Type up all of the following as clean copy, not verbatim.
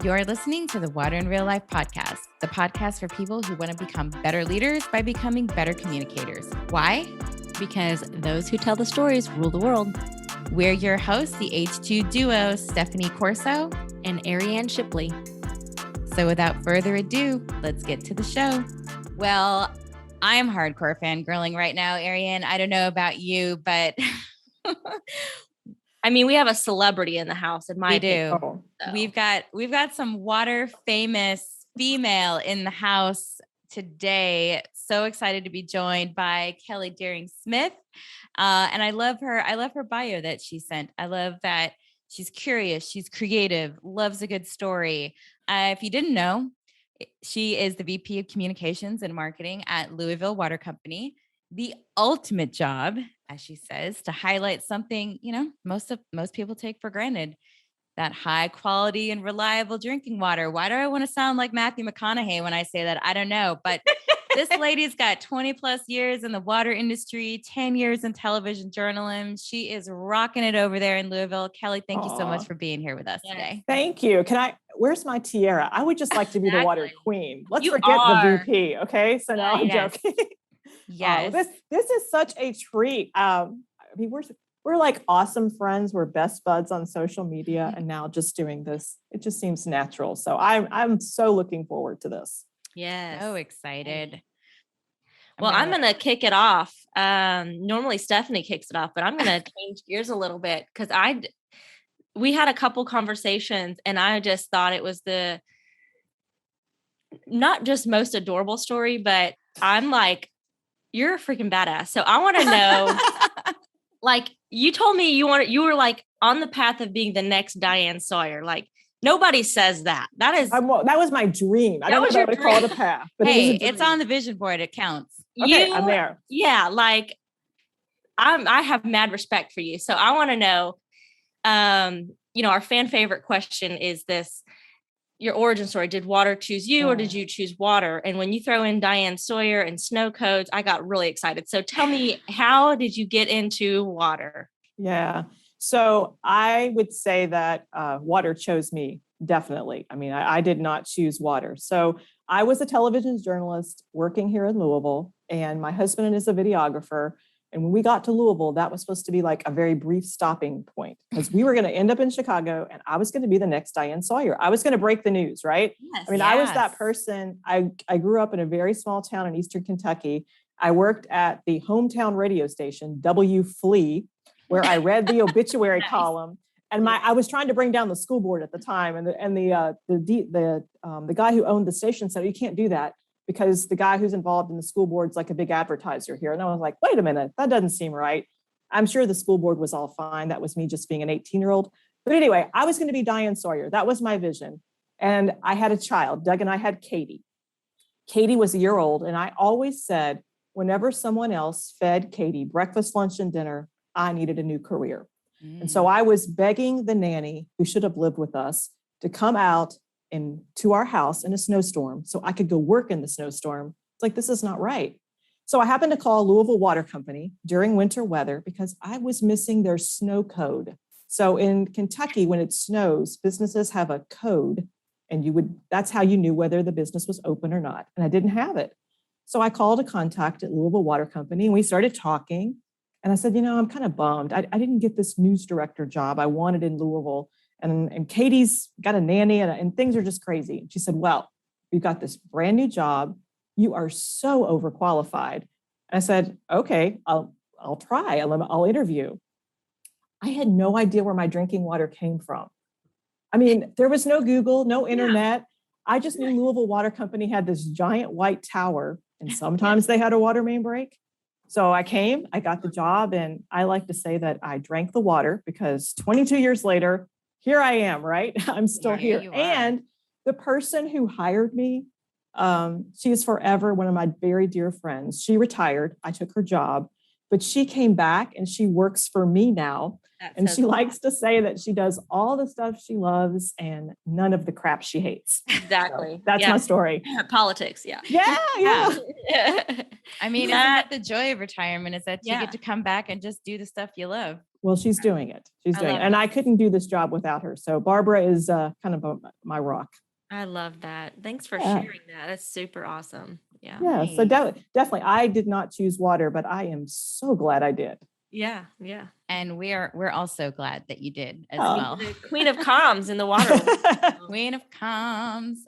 You're listening to the Water in Real Life podcast, the podcast for people who want to become better leaders by becoming better communicators. Why? Because those who tell the stories rule the world. We're your hosts, the H2 duo, Stephanie Corso and Ariane Shipley. So without further ado, let's get to the show. Well, I'm hardcore fangirling right now, Ariane. I don't know about you, but I mean, we have a celebrity in the house, in my opinion. So. We've got some water famous female in the house today. So excited to be joined by Kelly Deering Smith. And I love her bio that she sent. I love that she's curious, she's creative, loves a good story. If you didn't know, she is the VP of Communications and Marketing at Louisville Water Company. The ultimate job, as she says, to highlight something, most people take for granted, that high quality and reliable drinking water. Why do I want to sound like Matthew McConaughey when I say that? I don't know, but this lady's got 20 plus years in the water industry, 10 years in television journalism. She is rocking it over there in Louisville. Kelly, thank you so much for being here with us today. Thank you. Where's my tiara? I would just like to be the water queen. Let's forget the VP. Okay. So now I'm joking. Yes. This is such a treat. I mean, we're like awesome friends. We're best buds on social media, and now just doing this, it just seems natural. So I'm so looking forward to this. Yes. So excited. Well, I'm going to kick it off. Normally Stephanie kicks it off, but I'm going to change gears a little bit because we had a couple conversations and I just thought it was not just most adorable story, but I'm like, you're a freaking badass. So I want to know, like you told me you were like on the path of being the next Diane Sawyer. Like nobody says that. That was my dream. I don't know if I would call it a path. But hey, it's on the vision board. It counts. Okay, I'm there. Yeah. Like I have mad respect for you. So I want to know, our fan favorite question is this, your origin story. Did water choose you or did you choose water? And when you throw in Diane Sawyer and snow codes, I got really excited. So tell me, how did you get into water? Yeah. So I would say that water chose me, definitely. I mean, I did not choose water. So I was a television journalist working here in Louisville, and my husband is a videographer. And when we got to Louisville, that was supposed to be like a very brief stopping point because we were going to end up in Chicago and I was going to be the next Diane Sawyer. I was going to break the news, right? Yes, I mean, I was that person. I grew up in a very small town in Eastern Kentucky. I worked at the hometown radio station, W Flea, where I read the obituary column. And I was trying to bring down the school board at the time. And the guy who owned the station said, you can't do that, because the guy who's involved in the school board's like a big advertiser here. And I was like, wait a minute, that doesn't seem right. I'm sure the school board was all fine. That was me just being an 18-year-old. But anyway, I was going to be Diane Sawyer. That was my vision. And I had a child. Doug and I had Katie. Katie was a year old. And I always said, whenever someone else fed Katie breakfast, lunch, and dinner, I needed a new career. And so I was begging the nanny who should have lived with us to come out to our house in a snowstorm so I could go work in the snowstorm. It's like, this is not right. So I happened to call Louisville Water Company during winter weather because I was missing their snow code. So in Kentucky, when it snows, businesses have a code and that's how you knew whether the business was open or not. And I didn't have it. So I called a contact at Louisville Water Company and we started talking. And I said, I'm kind of bummed. I didn't get this news director job I wanted in Louisville. And Katie's got a nanny and things are just crazy. And she said, well, we've got this brand new job. You are so overqualified. And I said, okay, I'll try. I'll interview. I had no idea where my drinking water came from. I mean, there was no Google, no internet. I just knew Louisville Water Company had this giant white tower and sometimes they had a water main break. So I got the job, and I like to say that I drank the water because 22 years later, here I am, right? I'm still here. And the person who hired me, she is forever one of my very dear friends. She retired. I took her job, but she came back and she works for me now. And she likes to say that she does all the stuff she loves and none of the crap she hates. Exactly. So that's my story. Politics. Yeah. Yeah. I mean, isn't that the joy of retirement, is that you get to come back and just do the stuff you love? Well, she's doing it. She's doing it. love And I couldn't do this job without her. So Barbara is kind of my rock. I love that. Thanks for Yeah. sharing that. That's super awesome. Yeah. Yeah. So Nice. definitely, I did not choose water, but I am so glad I did. Yeah. Yeah. And we're also glad that you did as Oh. well. The queen of comms in the water. Queen of comms.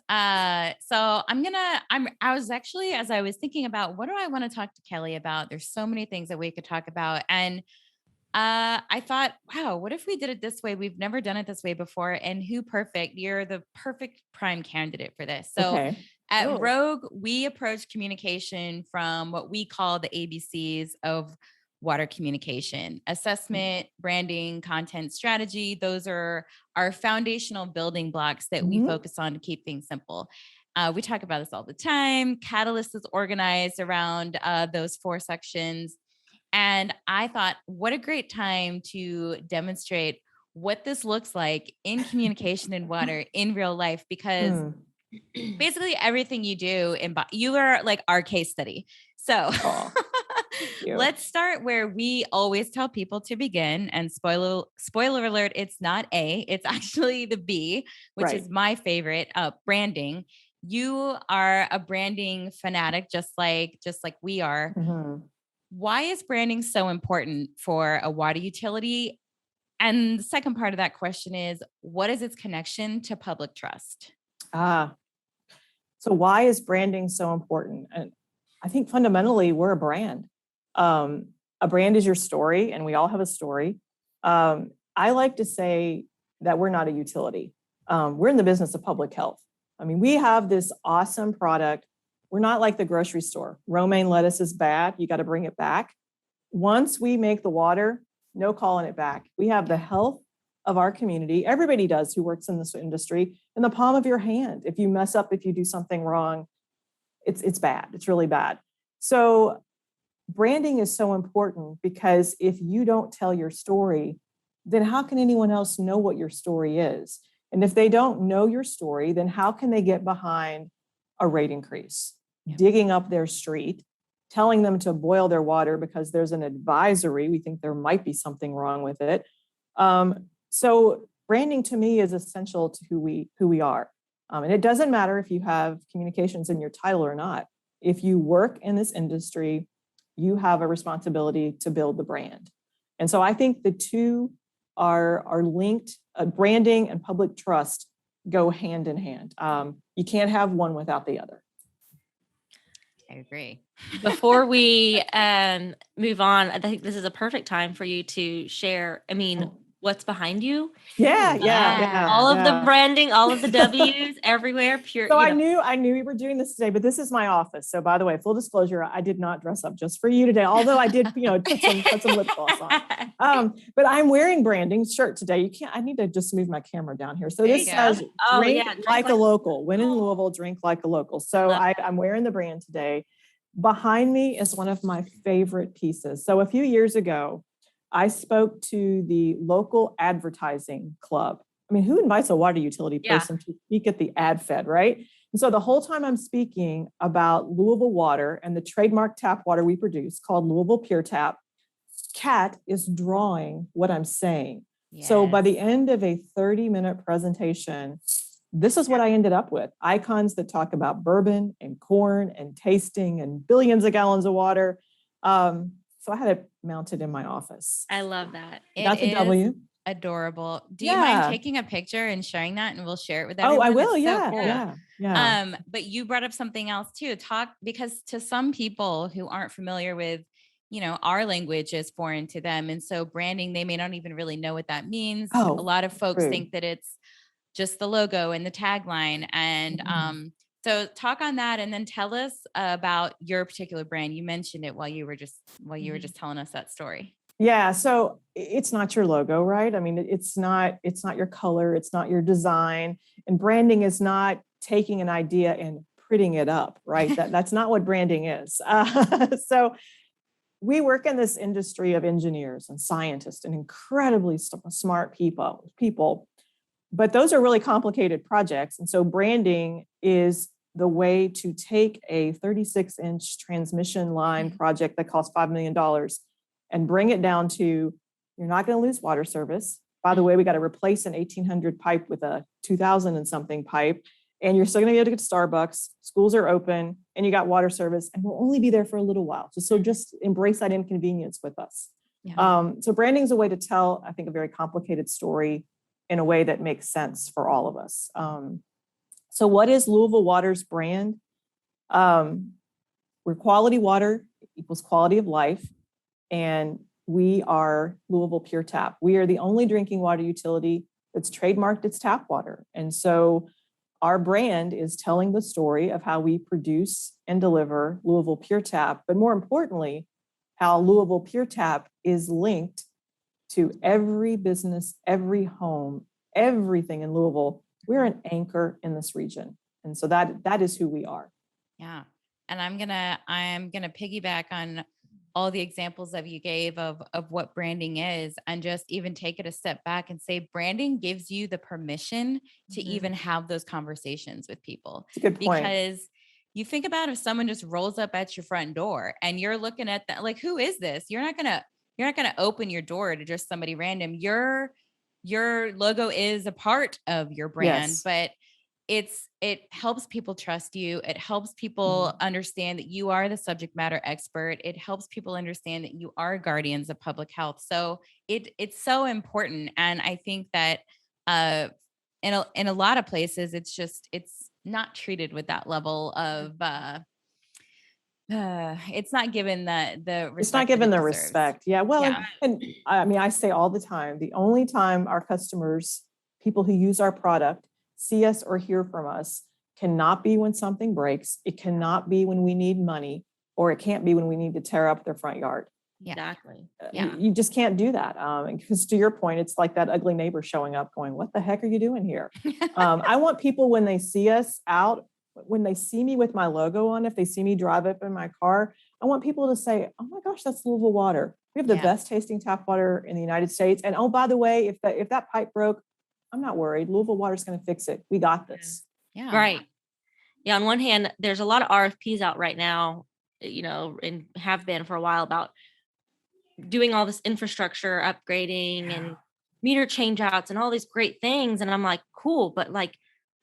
So I was actually, as I was thinking about what do I want to talk to Kelly about, there's so many things that we could talk about. And I thought, wow, what if we did it this way? We've never done it this way before. And who perfect? You're the perfect prime candidate for this. So Okay. at Cool. Rogue, we approach communication from what we call the ABCs of water communication: assessment, branding, content strategy. Those are our foundational building blocks that we Mhm. focus on to keep things simple. We talk about this all the time. Catalyst is organized around those 4 sections. And I thought, what a great time to demonstrate what this looks like in communication and water in real life, because basically everything you do you are like our case study. So Aw, you. let's start where we always tell people to begin. And spoiler alert, it's not A, it's actually the B, which Right. is my favorite, branding. You are a branding fanatic, just like we are. Mhm. Why is branding so important for a water utility? And the second part of that question is, what is its connection to public trust? So why is branding so important? And I think fundamentally we're a brand. A brand is your story, and we all have a story. I like to say that we're not a utility. We're in the business of public health. I mean, we have this awesome product. We're not like the grocery store. Romaine lettuce is bad. You got to bring it back. Once we make the water, no calling it back. We have the health of our community. Everybody does who works in this industry in the palm of your hand. If you mess up, if you do something wrong, it's bad. It's really bad. So branding is so important, because if you don't tell your story, then how can anyone else know what your story is? And if they don't know your story, then how can they get behind a rate increase, digging up their street, telling them to boil their water because there's an advisory? We think there might be something wrong with it. So branding to me is essential to who we are. And it doesn't matter if you have communications in your title or not. If you work in this industry, you have a responsibility to build the brand. And so I think the two are linked. Branding and public trust go hand in hand. You can't have one without the other. I agree. Before we move on, I think this is a perfect time for you to share, what's behind you. Yeah. All of the branding, all of the W's everywhere. Pure. So I knew we were doing this today, but this is my office. So by the way, full disclosure, I did not dress up just for you today, although I did, put some lip gloss on. But I'm wearing branding shirt today. I need to just move my camera down here. So this says, drink like a local. When in Louisville, drink like a local. So I'm wearing the brand today. Behind me is one of my favorite pieces. So a few years ago, I spoke to the local advertising club. I mean, who invites a water utility person to speak at the ad fed, right? And so the whole time I'm speaking about Louisville water and the trademark tap water we produce called Louisville Pure Tap, Kat is drawing what I'm saying. Yes. So by the end of a 30-minute presentation, this is what I ended up with: icons that talk about bourbon and corn and tasting and billions of gallons of water. So I had it mounted in my office. I love that. That's a W. Adorable. Do you mind taking a picture and sharing that, and we'll share it with everyone? Oh, I will. It's Yeah, so cool. yeah. But you brought up something else too. Because to some people who aren't familiar with, our language is foreign to them. And so branding, they may not even really know what that means. A lot of folks think that it's just the logo and the tagline. And so talk on that, and then tell us about your particular brand. You mentioned it while you were just telling us that story. Yeah. So it's not your logo, right? I mean, it's not your color. It's not your design. And branding is not taking an idea and prettying it up, right? That's not what branding is. So we work in this industry of engineers and scientists and incredibly smart people, but those are really complicated projects. And so branding is the way to take a 36-inch transmission line project that costs $5 million and bring it down to You're not going to lose water service. By the way, we got to replace an 1800 pipe with a 2000 and something pipe. And you're still going to be able to get to Starbucks. Schools are open and you got water service and we'll only be there for a little while. So just embrace that inconvenience with us. Yeah. So branding is a way to tell, I think, a very complicated story in a way that makes sense for all of us. So what is Louisville Water's brand? We're quality water equals quality of life. And we are Louisville Pure Tap. We are the only drinking water utility that's trademarked its tap water. And so our brand is telling the story of how we produce and deliver Louisville Pure Tap, but more importantly, how Louisville Pure Tap is linked to every business, every home, everything in Louisville. We're an anchor in this region. And so that is who we are. Yeah. And I'm gonna piggyback on all the examples that you gave of what branding is, and just even take it a step back and say branding gives you the permission to even have those conversations with people. That's a good point. Because you think about if someone just rolls up at your front door and you're looking at that, like, who is this? You're not gonna open your door to just somebody random. Your logo is a part of your brand, Yes. but it helps people trust you. It helps people understand that you are the subject matter expert. It helps people understand that you are guardians of public health. So it's so important. And I think that in a lot of places, it's not treated with that level of it's not given the respect. It's not given that the it deserves. respect. Yeah. Well, Yeah. and I mean, I say all the time, the only time our customers, people who use our product, see us or hear from us cannot be when something breaks. It cannot be when we need money, or it can't be when we need to tear up their front yard. Yeah. Exactly. Yeah. You just can't do that. Because to your point, it's like that ugly neighbor showing up going, what the heck are you doing here? I want people, when they see us out, when they see me with my logo on, if they see me drive up in my car, I want people to say, oh my gosh, that's Louisville Water. We have the best tasting tap water in the United States. And oh, by the way, if that pipe broke, I'm not worried. Louisville Water is going to fix it. We got this. Yeah. Right. Yeah. On one hand, there's a lot of RFPs out right now, and have been for a while, about doing all this infrastructure upgrading and meter change outs and all these great things. And I'm like, cool. But like,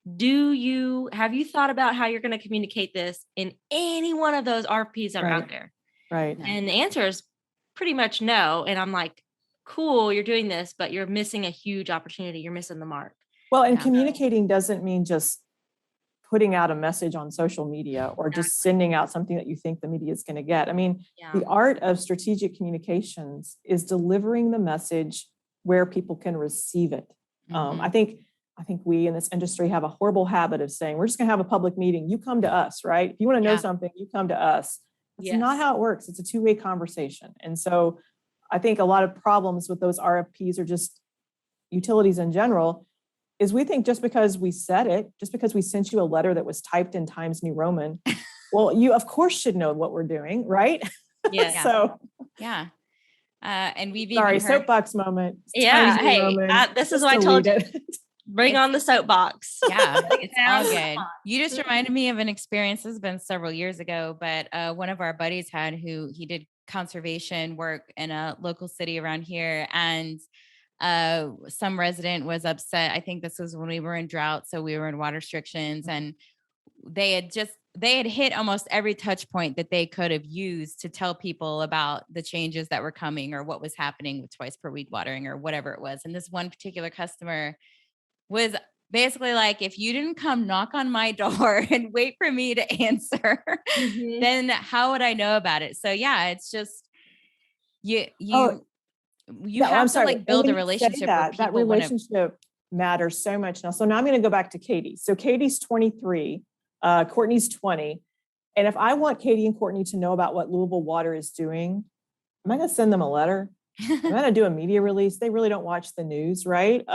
have you thought about how you're going to communicate this in any one of those RFPs that are out there? Right. And the answer is pretty much no. And I'm like, cool, you're doing this, but you're missing a huge opportunity. You're missing the mark. Well, and communicating doesn't mean just putting out a message on social media or just sending out something that you think the media is going to get. I mean, the art of strategic communications is delivering the message where people can receive it. I think we in this industry have a horrible habit of saying, we're just going to have a public meeting. You come to us, right? If you want to know something, you come to us. That's not how it works. It's a two-way conversation. And so I think a lot of problems with those RFPs, or just utilities in general, is we think just because we said it, just because we sent you a letter that was typed in Times New Roman, well, you of course should know what we're doing, right? Yeah. So and we've sorry, even heard soapbox moment. Yeah. Times New Hey, Roman. this is why I told you. Bring on the soapbox. Yeah, it's all good. You just reminded me of an experience. This has been several years ago, but one of our buddies he did conservation work in a local city around here, and some resident was upset. I think this was when we were in drought, so we were in water restrictions, and they had hit almost every touch point that they could have used to tell people about the changes that were coming or what was happening with twice per week watering or whatever it was. And this one particular customer was basically like, if you didn't come knock on my door and wait for me to answer, then how would I know about it? So yeah, it's just you have to like build a relationship where people that relationship matters so much now. So now I'm going to go back to Katie. So Katie's 23, Courtney's 20. And if I want Katie and Courtney to know about what Louisville Water is doing, am I going to send them a letter? I'm going to do a media release. They really don't watch the news, right?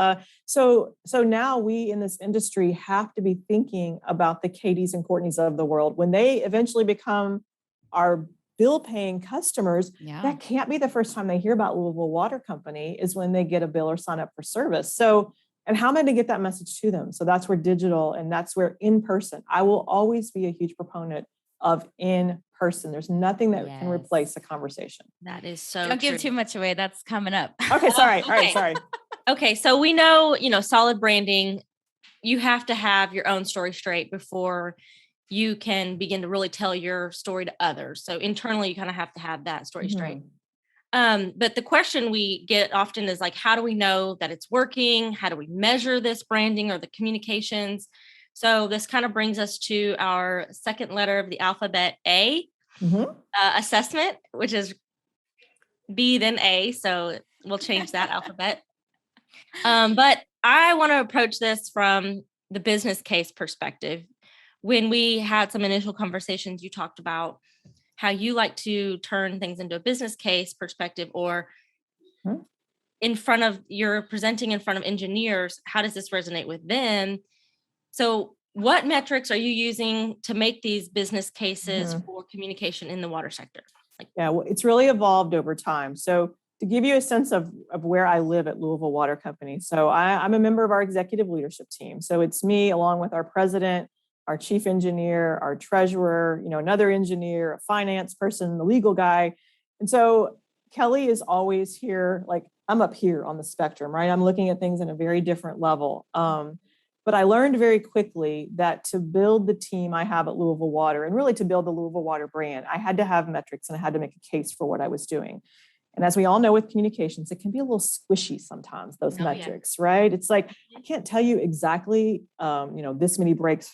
So now we in this industry have to be thinking about the Katies and Courtneys of the world. When they eventually become our bill paying customers, that can't be the first time they hear about Louisville Water Company, is when they get a bill or sign up for service. So, and how am I going to get that message to them? So that's where digital, and that's where in person. I will always be a huge proponent of in person. There's nothing that can Yes. replace a conversation. That is so Don't give true. too much away. That's coming up. Okay, sorry. All right, Okay. sorry. Okay, so we know, solid branding, you have to have your own story straight before you can begin to really tell your story to others. So internally, you kind of have to have that story straight. But the question we get often is like, how do we know that it's working? How do we measure this branding or the communications? So this kind of brings us to our second letter of the alphabet, A, assessment, which is B, then A. So we'll change that alphabet. But I want to approach this from the business case perspective. When we had some initial conversations, you talked about how you like to turn things into a business case perspective, or you're presenting in front of engineers. How does this resonate with them? So what metrics are you using to make these business cases for communication in the water sector? Well, it's really evolved over time. So to give you a sense of where I live at Louisville Water Company. So I'm a member of our executive leadership team. So it's me along with our president, our chief engineer, our treasurer, another engineer, a finance person, the legal guy. And so Kelly is always here, like I'm up here on the spectrum, right? I'm looking at things in a very different level. But I learned very quickly that to build the team I have at Louisville Water, and really to build the Louisville Water brand, I had to have metrics and I had to make a case for what I was doing. And as we all know with communications, it can be a little squishy sometimes, those metrics, right? It's like, I can't tell you exactly, this many breaks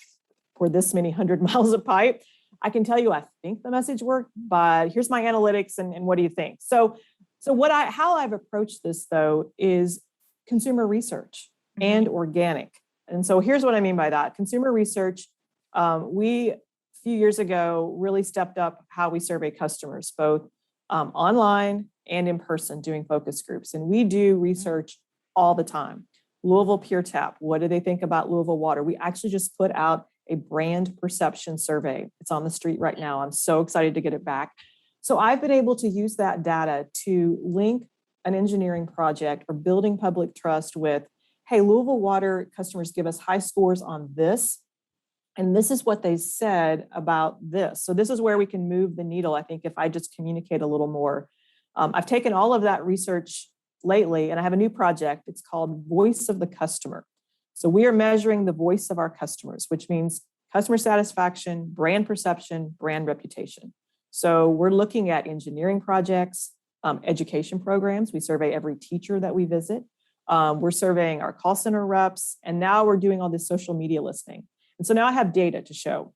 for this many 100 miles of pipe. I can tell you, I think the message worked, but here's my analytics and what do you think? So how I've approached this though is consumer research and organic. And so here's what I mean by that. Consumer research, we a few years ago really stepped up how we survey customers, both online and in person, doing focus groups. And we do research all the time. Louisville Pure Tap, what do they think about Louisville Water? We actually just put out a brand perception survey. It's on the street right now. I'm so excited to get it back. So I've been able to use that data to link an engineering project or building public trust with, hey, Louisville Water customers give us high scores on this. And this is what they said about this. So this is where we can move the needle, I think, if I just communicate a little more. I've taken all of that research lately, and I have a new project. It's called Voice of the Customer. So we are measuring the voice of our customers, which means customer satisfaction, brand perception, brand reputation. So we're looking at engineering projects, education programs. We survey every teacher that we visit. We're surveying our call center reps, and now we're doing all this social media listening. And so now I have data to show.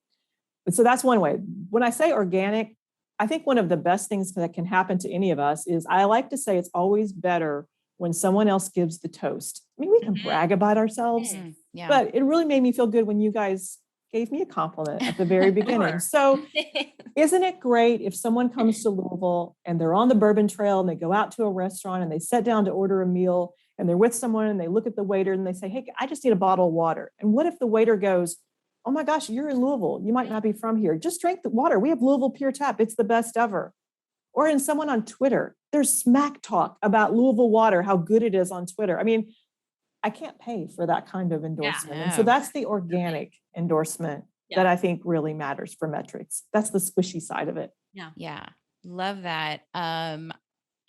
And so that's one way. When I say organic, I think one of the best things that can happen to any of us is I like to say it's always better when someone else gives the toast. I mean, we can brag about ourselves, but it really made me feel good when you guys gave me a compliment at the very beginning. So isn't it great if someone comes to Louisville and they're on the Bourbon Trail and they go out to a restaurant and they sit down to order a meal and they're with someone and they look at the waiter and they say, hey, I just need a bottle of water. And what if the waiter goes, oh my gosh, you're in Louisville. You might not be from here. Just drink the water. We have Louisville Pure Tap. It's the best ever. Or in someone on Twitter, there's smack talk about Louisville Water, how good it is on Twitter. I mean, I can't pay for that kind of endorsement. And so that's the organic endorsement that I think really matters for metrics. That's the squishy side of it. Yeah. Love that. And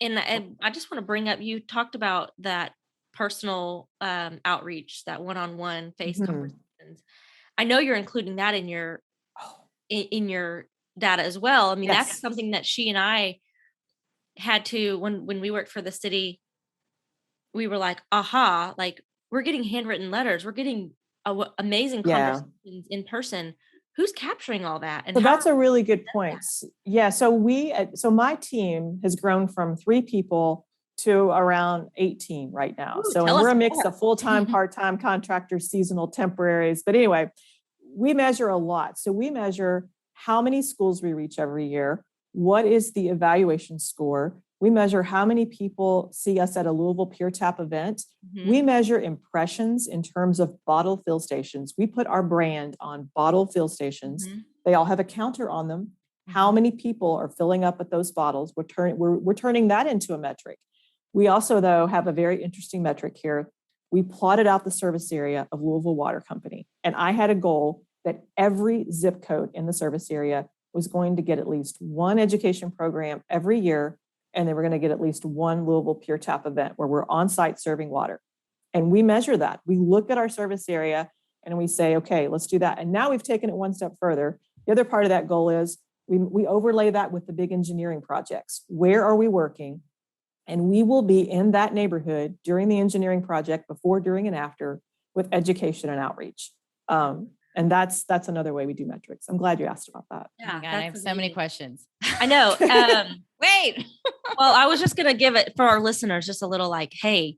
I just want to bring up, you talked about that personal outreach, that one-on-one face conversations. I know you're including that in your data as well. I mean, that's something that she and I had to, when we worked for the city, we were like, aha, like we're getting handwritten letters. We're getting amazing conversations in person. Who's capturing all that? And so that's a really good point. Yeah. So so my team has grown from 3 people to around 18 right now. Ooh, so and we're a mix of full-time, part-time, contractors, seasonal, temporaries. But anyway, we measure a lot. So we measure how many schools we reach every year. What is the evaluation score? We measure how many people see us at a Louisville Pure Tap event. We measure impressions in terms of bottle fill stations. We put our brand on bottle fill stations. They all have a counter on them. How many people are filling up with those bottles? We're turning that into a metric. We also, though, have a very interesting metric here. We plotted out the service area of Louisville Water Company. And I had a goal that every zip code in the service area was going to get at least one education program every year, and they were going to get at least one Louisville Pure Tap event where we're on site serving water. And we measure that. We look at our service area and we say, okay, let's do that. And now we've taken it one step further. The other part of that goal is we overlay that with the big engineering projects. Where are we working? And we will be in that neighborhood during the engineering project, before, during, and after, with education and outreach. And that's another way we do metrics. I'm glad you asked about that. Oh my God, I have so many questions. I know. Wait. Well, I was just going to give it for our listeners just a little like, hey,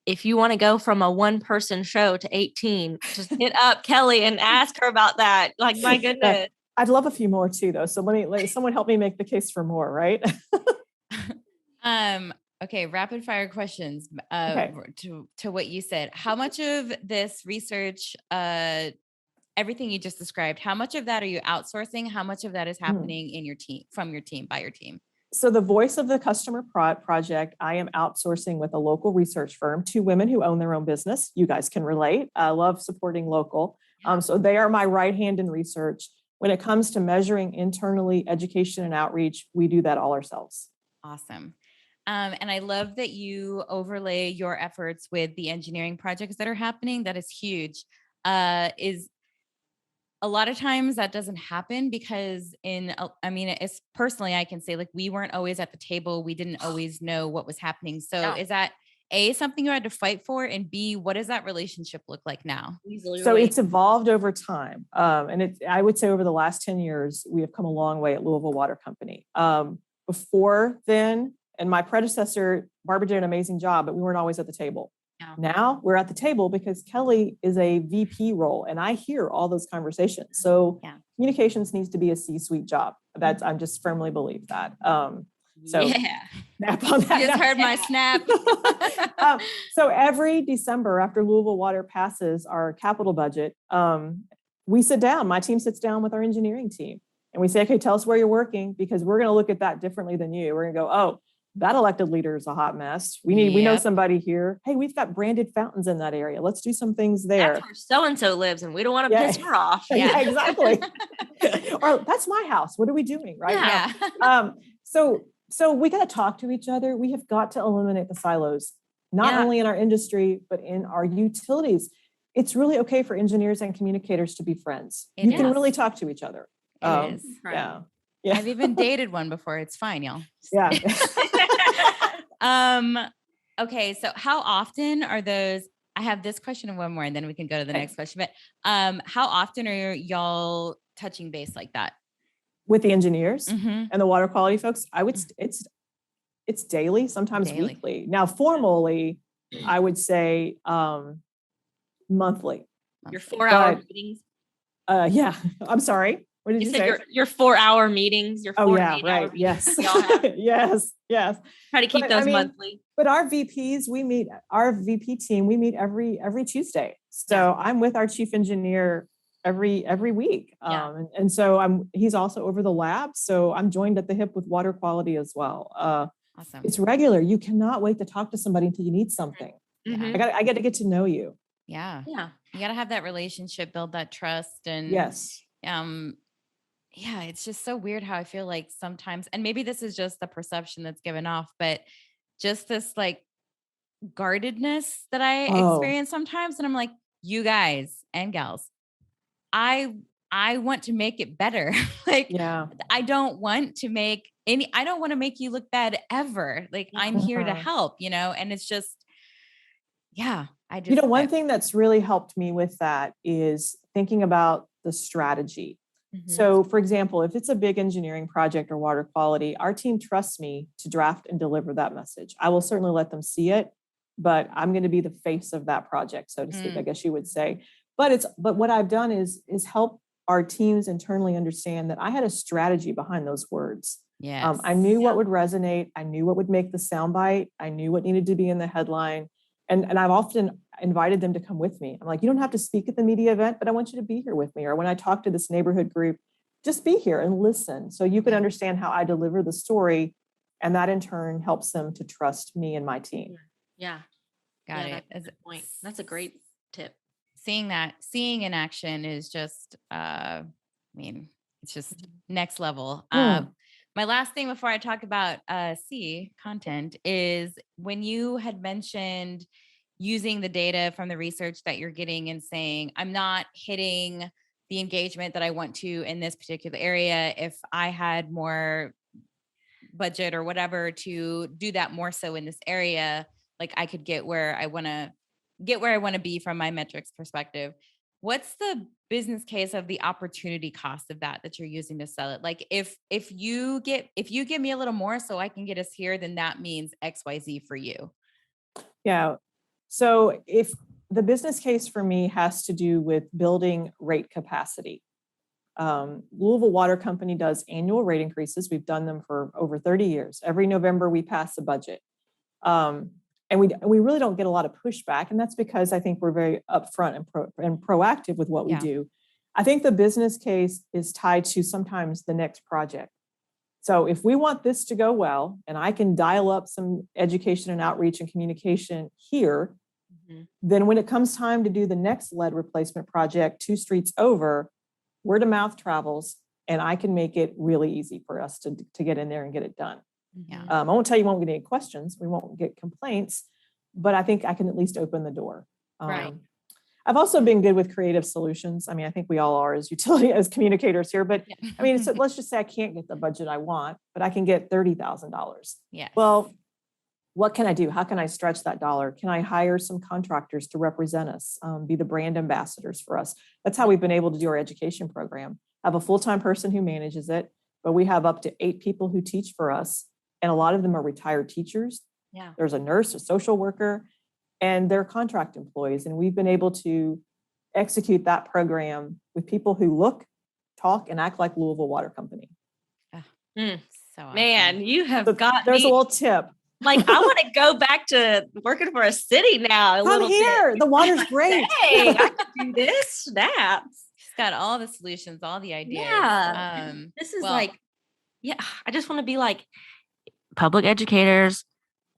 if you want to go from a 1-person show to 18, just hit up Kelly and ask her about that. Like, my goodness. I'd love a few more too, though. So let someone help me make the case for more, right? Okay, rapid fire questions Okay. to what you said. How much of this research, everything you just described, how much of that are you outsourcing? How much of that is happening in your team, from your team, by your team? So the voice of the customer project, I am outsourcing with a local research firm, 2 women who own their own business. You guys can relate. I love supporting local. So they are my right hand in research. When it comes to measuring internally education and outreach, we do that all ourselves. Awesome. And I love that you overlay your efforts with the engineering projects that are happening. That is huge. Is a lot of times that doesn't happen because it's personally, I can say, like, we weren't always at the table. We didn't always know what was happening. So is that A, something you had to fight for? And B, what does that relationship look like now? So it's evolved over time. And I would say over the last 10 years, we have come a long way at Louisville Water Company. Before then, and my predecessor, Barbara, did an amazing job, but we weren't always at the table. Yeah. Now we're at the table because Kelly is a VP role and I hear all those conversations. So communications needs to be a C-suite job. I'm just firmly believe that. Snap on that. You just heard my snap. So every December after Louisville Water passes our capital budget, we sit down, my team sits down with our engineering team and we say, okay, tell us where you're working, because we're going to look at that differently than you. We're going to go, oh, that elected leader is a hot mess. We know somebody here. Hey, we've got branded fountains in that area. Let's do some things there. That's where so-and-so lives and we don't want to piss her off. Yeah, exactly. Or that's my house. What are we doing? Right. Yeah. So we got to talk to each other. We have got to eliminate the silos, not only in our industry, but in our utilities. It's really okay for engineers and communicators to be friends. You can really talk to each other. It is. Yeah. I've even dated one before. It's fine, y'all. Yeah. Okay. So how often are those? I have this question and one more, and then we can go to the next question. But how often are y'all touching base like that with the engineers and the water quality folks? I would. It's daily, sometimes weekly. Now, formally, I would say monthly. Your 4-hour meetings. Yeah. I'm sorry. What did you say? Your 4-hour meetings. Your 4 right. Meetings. Yes. Yes. Try to keep those monthly. But our VPs, our VP team, we meet every Tuesday. So I'm with our chief engineer every week. And so he's also over the lab. So I'm joined at the hip with water quality as well. Awesome. It's regular. You cannot wait to talk to somebody until you need something. Mm-hmm. I got to get to know you. Yeah. You got to have that relationship, build that trust. And it's just so weird how I feel like sometimes, and maybe this is just the perception that's given off, but just this like guardedness that I experience sometimes. And I'm like, you guys and gals, I want to make it better. I don't want to make you look bad ever. Like I'm here to help, and it's just, one thing that's really helped me with that is thinking about the strategy. Mm-hmm. So for example, if it's a big engineering project or water quality, our team trusts me to draft and deliver that message. I will certainly let them see it, but I'm going to be the face of that project, so to speak, I guess you would say. But what I've done is help our teams internally understand that I had a strategy behind those words. Yes. I knew what would resonate. I knew what would make the soundbite. I knew what needed to be in the headline. And I've often invited them to come with me. I'm like, you don't have to speak at the media event, but I want you to be here with me. Or when I talk to this neighborhood group, just be here and listen so you can understand how I deliver the story. And that in turn helps them to trust me and my team. Yeah. Got it. That's a good point. That's a great tip. Seeing in action is just, it's It's just next level. Mm. My last thing before I talk about content is when you had mentioned using the data from the research that you're getting and saying, I'm not hitting the engagement that I want to in this particular area. If I had more budget or whatever to do that more so in this area, like I could get where I want to be from my metrics perspective. What's the business case of the opportunity cost of that you're using to sell it? Like if you give me a little more so I can get us here, then that means XYZ for you. Yeah. So if the business case for me has to do with building rate capacity. Louisville Water Company does annual rate increases. We've done them for over 30 years. Every November we pass a budget. And we really don't get a lot of pushback. And that's because I think we're very upfront and proactive with what we do. I think the business case is tied to sometimes the next project. So if we want this to go well, and I can dial up some education and outreach and communication here, then when it comes time to do the next lead replacement project 2 streets over, word of mouth travels, and I can make it really easy for us to get in there and get it done. I won't tell you we won't get any questions. We won't get complaints, but I think I can at least open the door. Right. I've also been good with creative solutions. I mean, I think we all are as communicators here, but I mean, so let's just say I can't get the budget I want, but I can get $30,000. Yeah. Well, what can I do? How can I stretch that dollar? Can I hire some contractors to represent us, be the brand ambassadors for us? That's how we've been able to do our education program. I have a full-time person who manages it, but we have up to 8 people who teach for us. And a lot of them are retired teachers. Yeah. There's a nurse, a social worker, and they're contract employees. And we've been able to execute that program with people who look, talk, and act like Louisville Water Company. So awesome. Man, you have There's a little tip. Like, I want to go back to working for a city now. Come here. Bit. The water's great. Hey, I could do this. Snaps. She's got all the solutions, all the ideas. Yeah. This is I just want to be like public educators,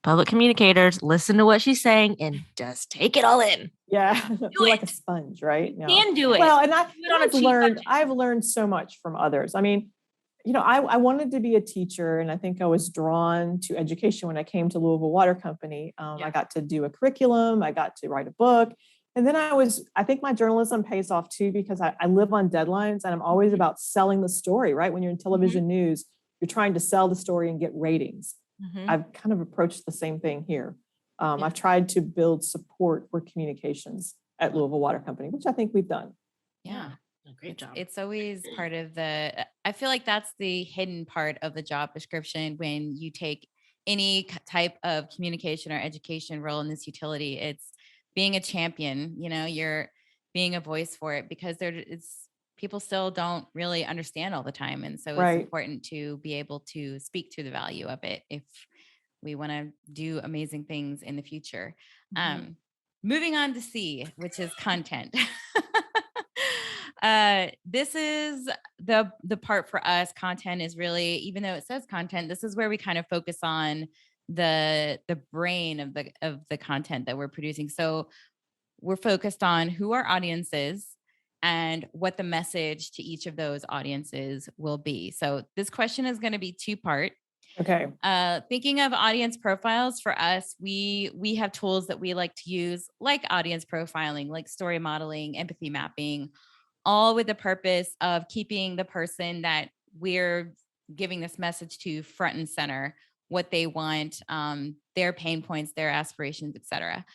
public communicators, listen to what she's saying and just take it all in. Yeah. Feel like a sponge, right? You can do it. Well, and I've learned so much from others. I mean, I wanted to be a teacher, and I think I was drawn to education when I came to Louisville Water Company. I got to do a curriculum. I got to write a book. And then I think my journalism pays off too, because I live on deadlines, and I'm always about selling the story, right? When you're in television news, you're trying to sell the story and get ratings. I've kind of approached the same thing here. I've tried to build support for communications at Louisville Water Company, which I think we've done. Yeah. Great job. It's always part of I feel like that's the hidden part of the job description when you take any type of communication or education role in this utility. It's being a champion, you're being a voice for it, because people still don't really understand all the time. And so it's important to be able to speak to the value of it if we want to do amazing things in the future. Moving on to C, which is content. This is the part for us. Content is really, even though it says content, this is where we kind of focus on the brain of the content that we're producing. So we're focused on who our audience is and what the message to each of those audiences will be. So this question is going to be 2-part. Okay. Thinking of audience profiles, for us, we have tools that we like to use, like audience profiling, like story modeling, empathy mapping, all with the purpose of keeping the person that we're giving this message to front and center, what they want, their pain points, their aspirations, etc.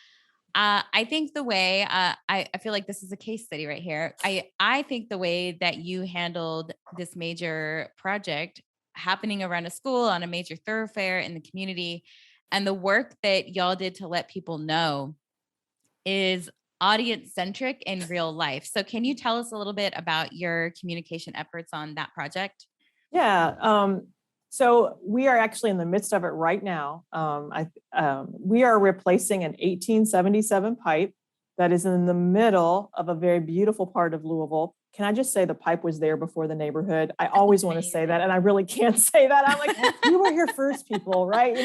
I think the way I feel like this is a case study right here. I think the way that you handled this major project happening around a school on a major thoroughfare in the community, and the work that y'all did to let people know is audience centric in real life. So can you tell us a little bit about your communication efforts on that project? Yeah. So we are actually in the midst of it right now. We are replacing an 1877 pipe that is in the middle of a very beautiful part of Louisville. Can I just say the pipe was there before the neighborhood? I always want to say that, and I really can't say that. I'm like, you were here first, people, right?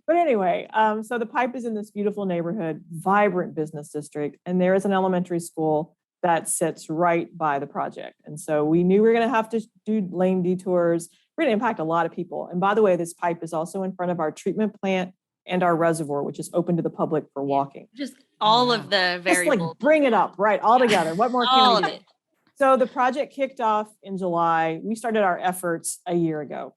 But anyway, so the pipe is in this beautiful neighborhood, vibrant business district, and there is an elementary school that sits right by the project. And so we knew we were going to have to do lane detours. We're going to impact a lot of people. And by the way, this pipe is also in front of our treatment plant and our reservoir, which is open to the public for walking. Just all of the variables. Just like bring it up, right? All together. What more all can we of do? it. So the project kicked off in July. We started our efforts a year ago,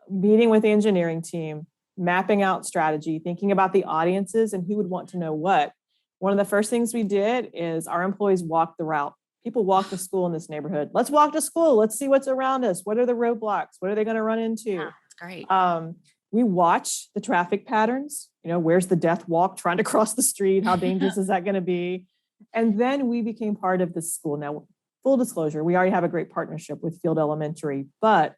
meeting with the engineering team, mapping out strategy, thinking about the audiences and who would want to know what. One of the first things we did is our employees walked the route. People walk to school in this neighborhood. Let's walk to school. Let's see what's around us. What are the roadblocks? What are they going to run into? Yeah, that's great. We watch the traffic patterns. Where's the death walk trying to cross the street? How dangerous is that going to be? And then we became part of the school. Now, full disclosure, we already have a great partnership with Field Elementary, but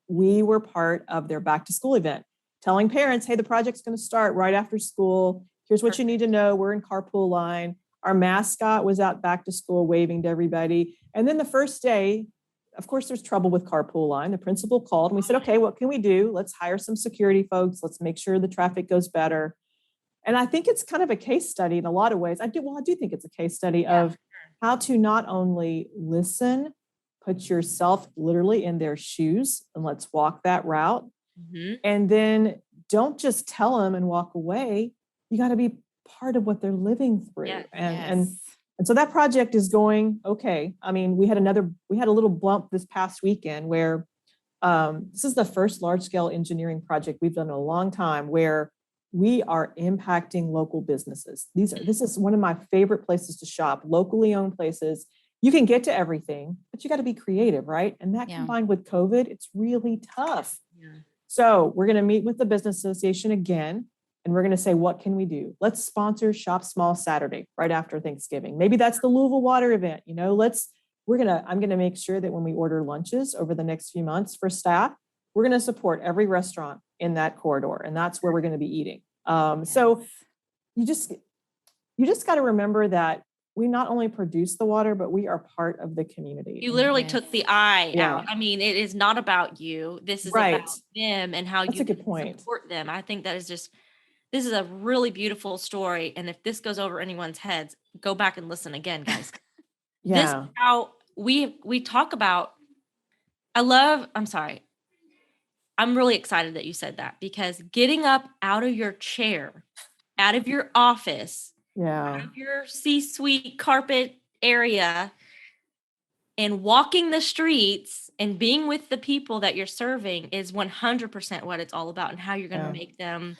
we were part of their back to school event, telling parents, hey, the project's going to start right after school. Here's what you need to know. We're in carpool line. Our mascot was out back to school waving to everybody. And then the first day, of course, there's trouble with carpool line. The principal called and we said, okay, what can we do? Let's hire some security folks. Let's make sure the traffic goes better. And I think it's kind of a case study in a lot of ways. I do think it's a case study of how to not only listen, put yourself literally in their shoes and let's walk that route. Mm-hmm. And then don't just tell them and walk away. You got to be part of what they're living through. Yes. And so that project is going okay. I mean, we had a little bump this past weekend where this is the first large scale engineering project we've done in a long time where we are impacting local businesses. This is one of my favorite places to shop, locally owned places. You can get to everything, but you got to be creative, right? And that combined with COVID, it's really tough. Yeah. So we're going to meet with the business association again. And we're going to say, what can we do? Let's sponsor Shop Small Saturday right after Thanksgiving. Maybe that's the Louisville Water event. I'm going to make sure that when we order lunches over the next few months for staff, we're going to support every restaurant in that corridor. And that's where we're going to be eating. So you just got to remember that we not only produce the water, but we are part of the community. You literally took the I out. I mean, it is not about you. This is about them and how you can support them. I think that is this is a really beautiful story. And if this goes over anyone's heads, go back and listen again, guys. This is how we talk about, I'm really excited that you said that because getting up out of your chair, out of your office, out of your C-suite carpet area and walking the streets and being with the people that you're serving is 100% what it's all about and how you're going to make them.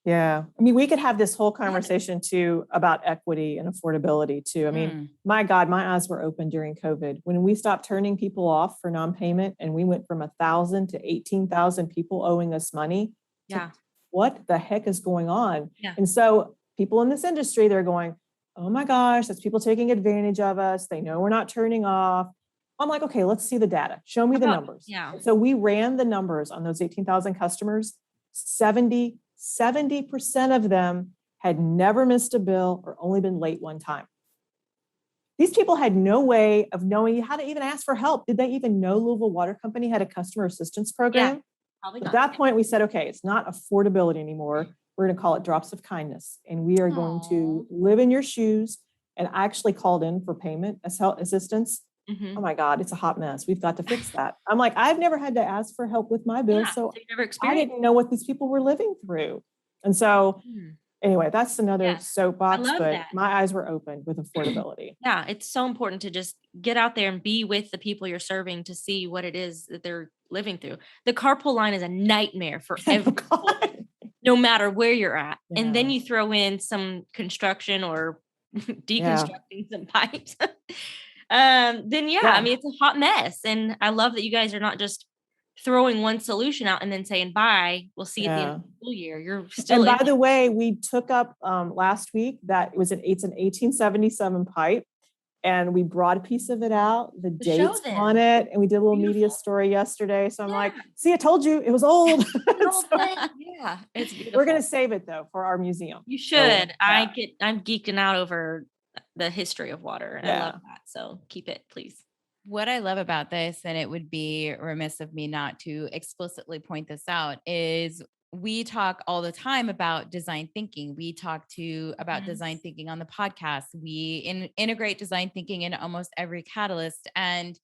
Yeah. I mean, we could have this whole conversation too about equity and affordability too. I mean, my God, my eyes were open during COVID when we stopped turning people off for non-payment and we went from 1,000 to 18,000 people owing us money. Yeah. What the heck is going on? Yeah. And so people in this industry, they're going, oh my gosh, that's people taking advantage of us. They know we're not turning off. I'm like, okay, let's see the data. Show me the numbers. Yeah. And so we ran the numbers on those 18,000 customers. 70% of them had never missed a bill or only been late one time. These people had no way of knowing how to even ask for help. Did they even know Louisville Water Company had a customer assistance program? Yeah, probably not. At that point, we said, okay, it's not affordability anymore. We're going to call it drops of kindness. And we are going to live in your shoes. And I actually called in for payment assistance. Mm-hmm. Oh my God, it's a hot mess. We've got to fix that. I'm like, I've never had to ask for help with my bill. So I didn't know what these people were living through. And so anyway, that's another soapbox, but my eyes were open with affordability. Yeah, it's so important to just get out there and be with the people you're serving to see what it is that they're living through. The carpool line is a nightmare for everyone, no matter where you're at. Yeah. And then you throw in some construction or deconstructing some pipes. I mean, it's a hot mess. And I love that you guys are not just throwing one solution out and then saying, bye, we'll see you at the end of the school year. You're still. And by the way, we took up last week that it's an 1877 pipe and we brought a piece of it out, the dates on it. And we did a little media story yesterday. So I'm like, see, I told you it was old. It's beautiful. We're going to save it though, for our museum. You should. So, I'm geeking out over the history of water and I love that. So keep it, please. What I love about this, and it would be remiss of me not to explicitly point this out, is we talk all the time about design thinking. We talk about design thinking on the podcast. We integrate design thinking in almost every catalyst. And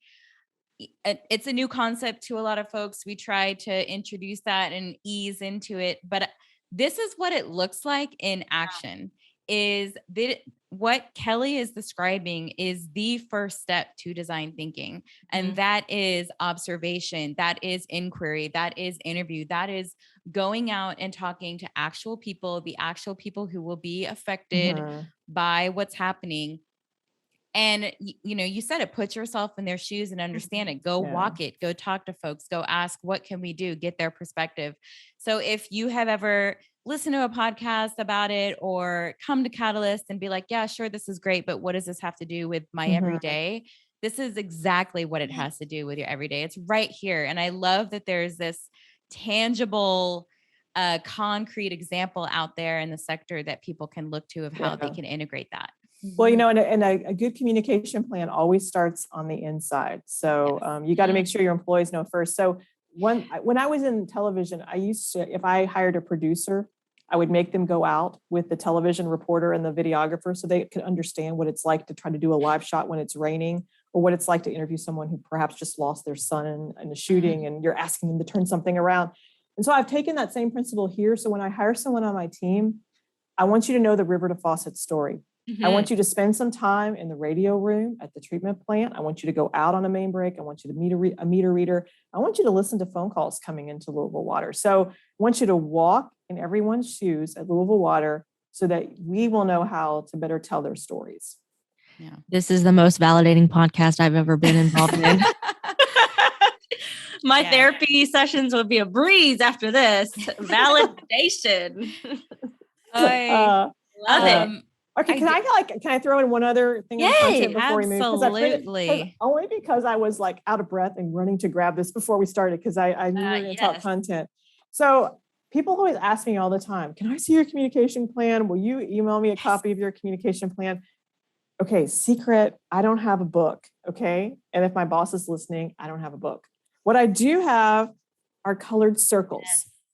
it's a new concept to a lot of folks. We try to introduce that and ease into it. But this is what it looks like in action. Is that what Kelly is describing is the first step to design thinking. And that is observation, that is inquiry, that is interview, that is going out and talking to actual people, the actual people who will be affected by what's happening. And, you said it, put yourself in their shoes and understand it. Go walk it, go talk to folks, go ask, what can we do? Get their perspective. So if you have ever listened to a podcast about it or come to Catalyst and be like, yeah, sure, this is great, but what does this have to do with my everyday? This is exactly what it has to do with your everyday. It's right here. And I love that there's this tangible, concrete example out there in the sector that people can look to of how they can integrate that. Well, and a good communication plan always starts on the inside. So you got to make sure your employees know first. So when I was in television, I used to, if I hired a producer, I would make them go out with the television reporter and the videographer so they could understand what it's like to try to do a live shot when it's raining, or what it's like to interview someone who perhaps just lost their son in a shooting and you're asking them to turn something around. And so I've taken that same principle here. So when I hire someone on my team, I want you to know the river to faucet story. I want you to spend some time in the radio room at the treatment plant. I want you to go out on a main break. I want you to meet a meter reader. I want you to listen to phone calls coming into Louisville Water. So I want you to walk in everyone's shoes at Louisville Water so that we will know how to better tell their stories. Yeah. This is the most validating podcast I've ever been involved in. My therapy sessions would be a breeze after this. Validation. I love it. Okay, can I throw in one other thing on content before we move? Absolutely. Only because I was like out of breath and running to grab this before we started because I knew we were going to talk content. So people always ask me all the time, can I see your communication plan? Will you email me a copy of your communication plan? Okay, secret, I don't have a book, okay? And if my boss is listening, I don't have a book. What I do have are colored circles.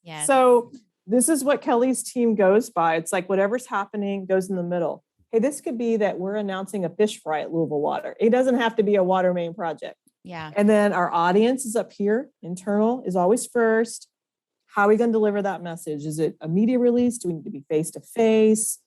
Yes. So this is what Kelly's team goes by. It's like whatever's happening goes in the middle. Hey, this could be that we're announcing a fish fry at Louisville Water. It doesn't have to be a water main project. Yeah. And then our audience is up here. Internal is always first. How are we going to deliver that message? Is it a media release? Do we need to be face-to-face?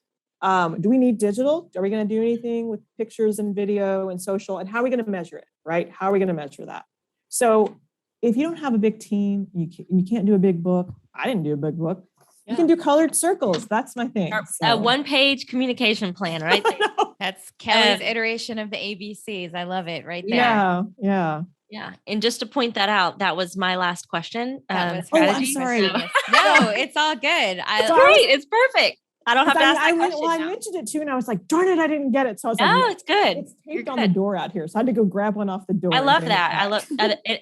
Do we need digital? Are we going to do anything with pictures and video and social? And how are we going to measure it, right? How are we going to measure that? So if you don't have a big team, you can't do a big book. I didn't do a big book. You can do colored circles. That's my thing. A one-page communication plan, right? That's Kelly's iteration of the ABCs. I love it right there. Yeah. And just to point that out, that was my last question. I'm sorry. No, it's all good. It's great. It's perfect. I don't have to ask that question. I mentioned it too, and I was like, darn it, I didn't get it. So I was like, it's good. It's taped on the door out here. So I had to go grab one off the door. I love that. I love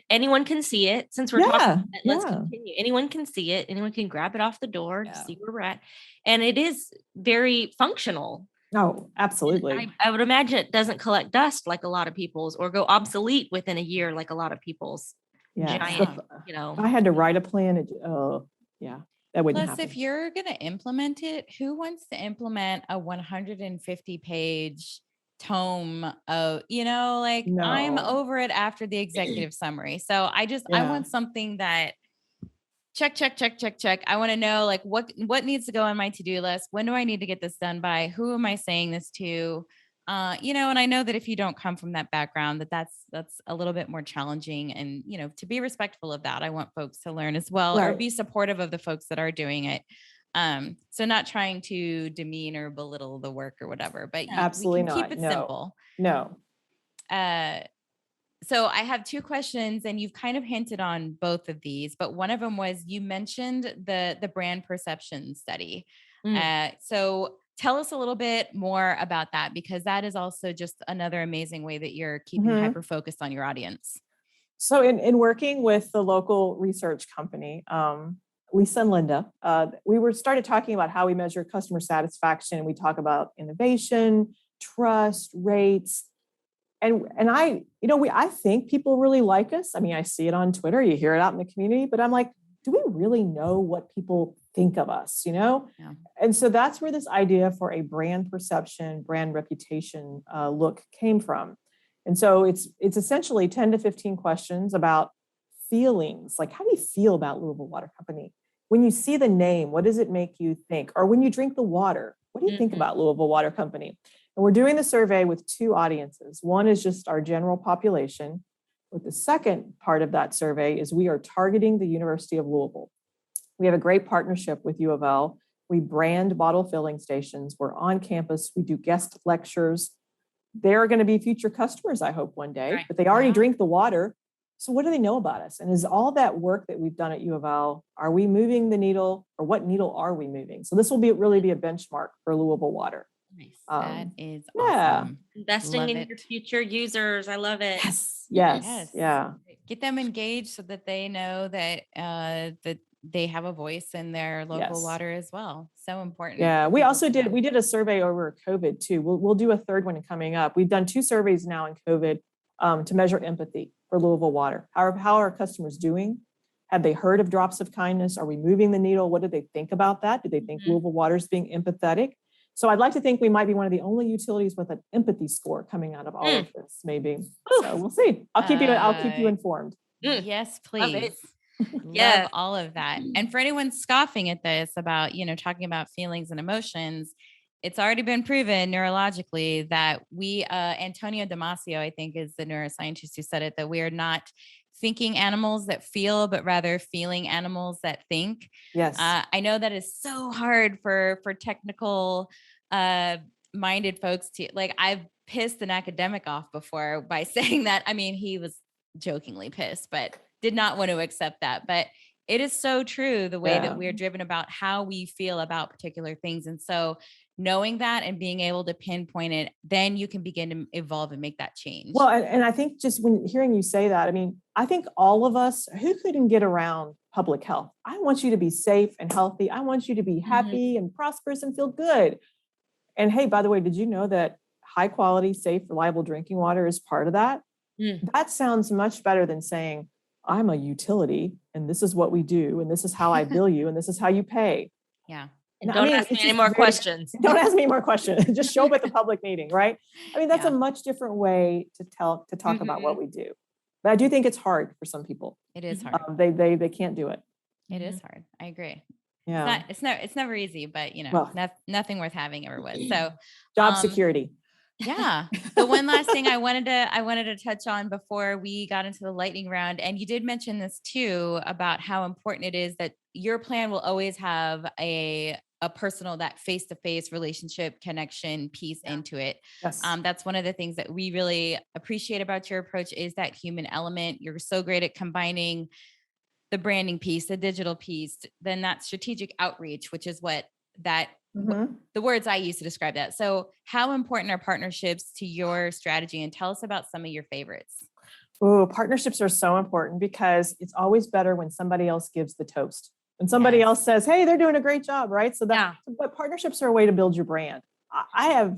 anyone can see it. Since we're talking, let's continue. Anyone can see it. Anyone can grab it off the door to see where we're at. And it is very functional. Oh, absolutely. I would imagine it doesn't collect dust like a lot of people's or go obsolete within a year like a lot of people's. Giant, I had to write a plan. That wouldn't happen. If you're going to implement it, who wants to implement a 150-page tome of, no. I'm over it after the executive summary. So I want something that check. I want to know like what needs to go on my to-do list. When do I need to get this done by? Who am I saying this to? And I know that if you don't come from that background, that's a little bit more challenging. And, to be respectful of that, I want folks to learn as well, or be supportive of the folks that are doing it. So not trying to demean or belittle the work or whatever, but absolutely we can keep it simple. No. So I have two questions, and you've kind of hinted on both of these, but one of them was you mentioned the brand perception study. So tell us a little bit more about that, because that is also just another amazing way that you're keeping hyper-focused on your audience. So in working with the local research company, Lisa and Linda, we started talking about how we measure customer satisfaction. We talk about innovation, trust, rates. And I think people really like us. I mean, I see it on Twitter, you hear it out in the community, but I'm like, do we really know what people think of us, Yeah. And so that's where this idea for a brand perception, brand reputation look came from. And so it's essentially 10 to 15 questions about feelings. Like, how do you feel about Louisville Water Company? When you see the name, what does it make you think? Or when you drink the water, what do you think about Louisville Water Company? And we're doing the survey with two audiences. One is just our general population. But the second part of that survey is we are targeting the University of Louisville. We have a great partnership with U of L. We brand bottle filling stations. We're on campus. We do guest lectures. They're going to be future customers, I hope, one day, but they already drink the water. So what do they know about us? And is all that work that we've done at U of L, are we moving the needle, or what needle are we moving? So this will really be a benchmark for Louisville Water. Nice. That is awesome. Investing in your future users. I love it. Yes. Yeah. Get them engaged so that they know that that they have a voice in their local water as well. So important. Yeah. We also did a survey over COVID too. We'll do a third one coming up. We've done 2 surveys now in COVID to measure empathy for Louisville Water. How are our customers doing? Have they heard of Drops of Kindness? Are we moving the needle? What do they think about that? Do they think Louisville Water is being empathetic? So I'd like to think we might be one of the only utilities with an empathy score coming out of all of this, maybe. So we'll see. I'll keep you informed. Yes, please. Love all of that. And for anyone scoffing at this about, talking about feelings and emotions, it's already been proven neurologically that we, Antonio Damasio, I think, is the neuroscientist who said it, that we are not thinking animals that feel, but rather feeling animals that think. Yes. I know that is so hard for technical minded folks to, like, I've pissed an academic off before by saying that. I mean, he was jokingly pissed, but did not want to accept that. But it is so true, the way that we're driven about how we feel about particular things. And so knowing that and being able to pinpoint it, then you can begin to evolve and make that change. Well, and I think just when hearing you say that, I mean, I think all of us, who couldn't get around public health? I want you to be safe and healthy. I want you to be happy and prosperous and feel good. And hey, by the way, did you know that high quality, safe, reliable drinking water is part of that? That sounds much better than saying, I'm a utility and this is what we do. And this is how I bill you. And this is how you pay. Yeah. And don't ask me any more questions. Don't ask me more questions. Just show up at the public meeting, right? I mean, that's a much different way to talk about what we do. But I do think it's hard for some people. It is hard. They can't do it. It is hard. I agree. Yeah. It's never easy, but nothing worth having ever was. So job security. Yeah. The one last thing I wanted to touch on before we got into the lightning round, and you did mention this too, about how important it is that your plan will always have a personal, that face-to-face relationship connection piece into it. Yes. That's one of the things that we really appreciate about your approach, is that human element. You're so great at combining the branding piece, the digital piece, then that strategic outreach, which is what that the words I use to describe that. So how important are partnerships to your strategy? And tell us about some of your favorites. Oh, partnerships are so important because it's always better when somebody else gives the toast. When somebody else says, hey, they're doing a great job, right? So but partnerships are a way to build your brand. I have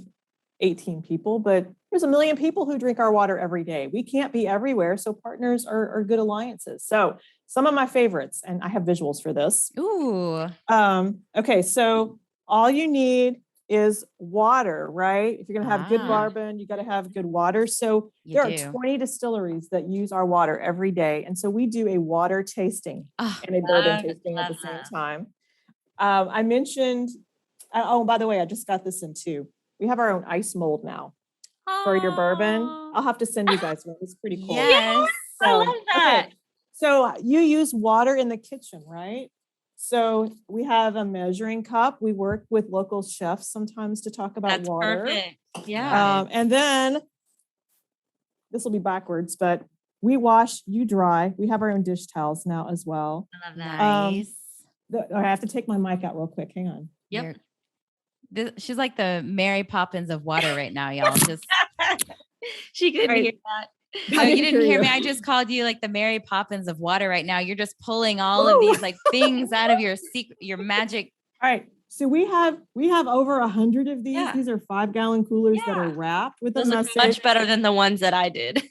18 people, but there's 1 million people who drink our water every day. We can't be everywhere. So partners are good alliances. So some of my favorites, and I have visuals for this. Ooh. Okay. So all you need is water, right? If you're going to have good bourbon, you got to have good water. So there are 20 distilleries that use our water every day. And so we do a water tasting and a bourbon tasting at the same time. I mentioned, by the way, I just got this in too. We have our own ice mold now for your bourbon. I'll have to send you guys one. It's pretty cool. Yes. I love that. Okay. So you use water in the kitchen, right? So we have a measuring cup. We work with local chefs sometimes to talk about water. Perfect. Yeah. And then this will be backwards, but we wash, you dry. We have our own dish towels now as well. I love that. Nice. I have to take my mic out real quick. Hang on. Yep. She's like the Mary Poppins of water right now, y'all. Just she couldn't hear that. No, you didn't hear me. I just called you like the Mary Poppins of water right now. You're just pulling all of these like things out of your secret, your magic. All right. So we have over 100 of these. Yeah. These are 5-gallon coolers that are wrapped with a message. Much better than the ones that I did.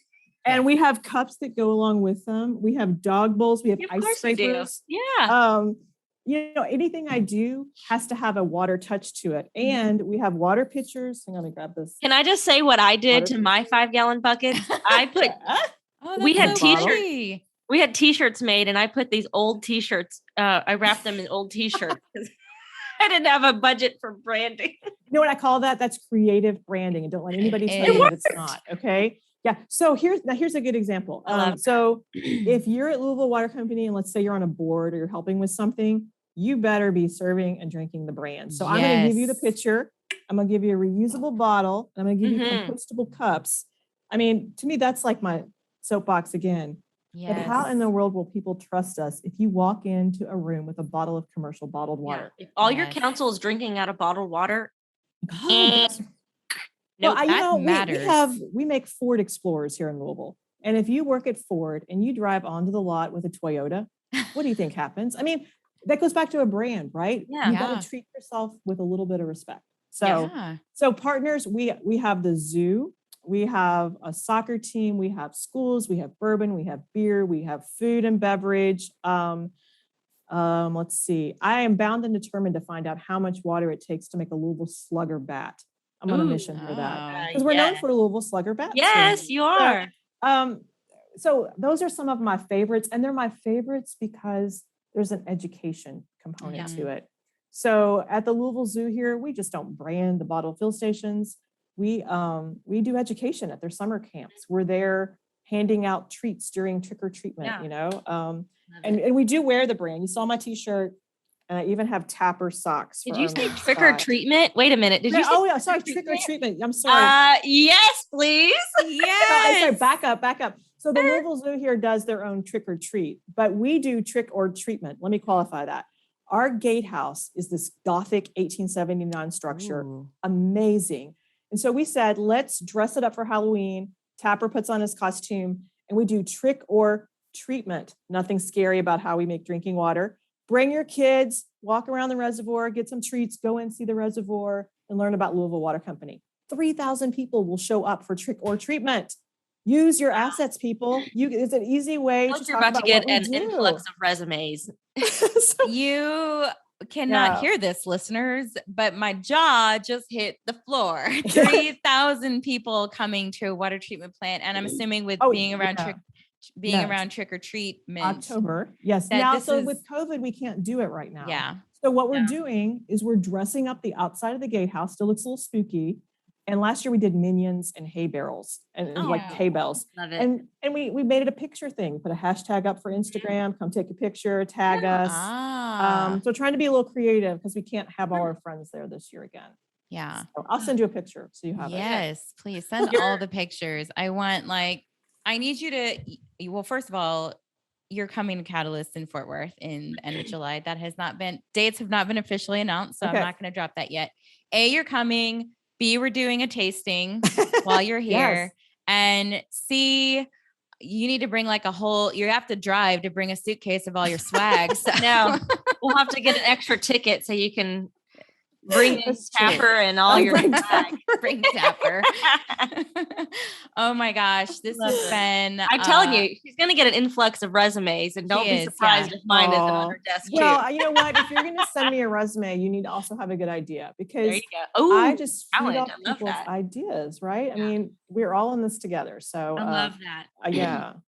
And we have cups that go along with them. We have dog bowls. We have Of ice course you do. scrapers. Yeah. Anything I do has to have a water touch to it. And we have water pitchers. Hang on, let me grab this. Can I just say what I did to my 5-gallon buckets? I put we had t-shirts. We had t-shirts made, and I put these old t-shirts. I wrapped them in old t-shirts because I didn't have a budget for branding. You know what I call that? That's creative branding. And don't let anybody tell you that it's not. Okay. Yeah. So here's a good example. So if you're at Louisville Water Company and let's say you're on a board or you're helping with something, you better be serving and drinking the brand. So I'm going to give you the pitcher. I'm going to give you a reusable bottle. And I'm going to give you compostable cups. I mean, to me, that's like my soapbox again. Yes. But how in the world will people trust us if you walk into a room with a bottle of commercial bottled water? If all your council is drinking out of bottled water, we make Ford Explorers here in Louisville. And if you work at Ford and you drive onto the lot with a Toyota, what do you think happens? I mean, that goes back to a brand, right? Yeah. You got to treat yourself with a little bit of respect. So partners, we have the zoo, we have a soccer team, we have schools, we have bourbon, we have beer, we have food and beverage. Let's see. I am bound and determined to find out how much water it takes to make a Louisville Slugger bat. I'm on a mission for that because we're known for Louisville Slugger bats. Yes, you are. So those are some of my favorites, and they're my favorites because there's an education component to it. So at the Louisville Zoo here, we just don't brand the bottle fill stations. We do education at their summer camps. We're there handing out treats during trick or treatment, and we do wear the brand. You saw my t-shirt, and I even have Tapper socks. Did you say trick or treatment? Wait a minute. Did you say trick or treatment. I'm sorry. Yes, please. Yes. Sorry, back up. So the Louisville Zoo here does their own trick or treat, but we do trick or treatment. Let me qualify that. Our gatehouse is this Gothic 1879 structure. Ooh. Amazing. And so we said, let's dress it up for Halloween. Tapper puts on his costume and we do trick or treatment. Nothing scary about how we make drinking water. Bring your kids, walk around the reservoir, get some treats, go and see the reservoir and learn about Louisville Water Company. 3,000 people will show up for trick or treatment. Use your assets, people. It's an easy way to you're about to get an influx of resumes. You cannot hear this, listeners, but my jaw just hit the floor. 3,000 people coming to a water treatment plant, and I'm assuming with being around trick or treatment. October, yes. Now, with COVID, we can't do it right now. Yeah. So what we're doing is we're dressing up the outside of the gatehouse. Still looks a little spooky. And last year we did minions and hay barrels and like hay bells. Love it. And we made it a picture thing, put a hashtag up for Instagram, come take a picture, tag us. So trying to be a little creative because we can't have all our friends there this year again. Yeah. So I'll send you a picture so you have it. Yes, please send all the pictures. I need you to, well, first of all, you're coming to Catalyst in Fort Worth in the end of July. Dates have not been officially announced. So I'm not going to drop that yet. You're coming. B, we're doing a tasting while you're here. And C, you need to bring you have to drive to bring a suitcase of all your swag. So. No, we'll have to get an extra ticket so you can bring in Tapper and all your swag. Bring Tapper. Oh my gosh, this has been. I'm telling you, she's going to get an influx of resumes, and don't be surprised if mine isn't on her desk too. Well, you know what? If you're going to send me a resume, you need to also have a good idea because there you go. Ooh, I just feed off people's ideas, right? Yeah. I mean, we're all in this together. So I love that.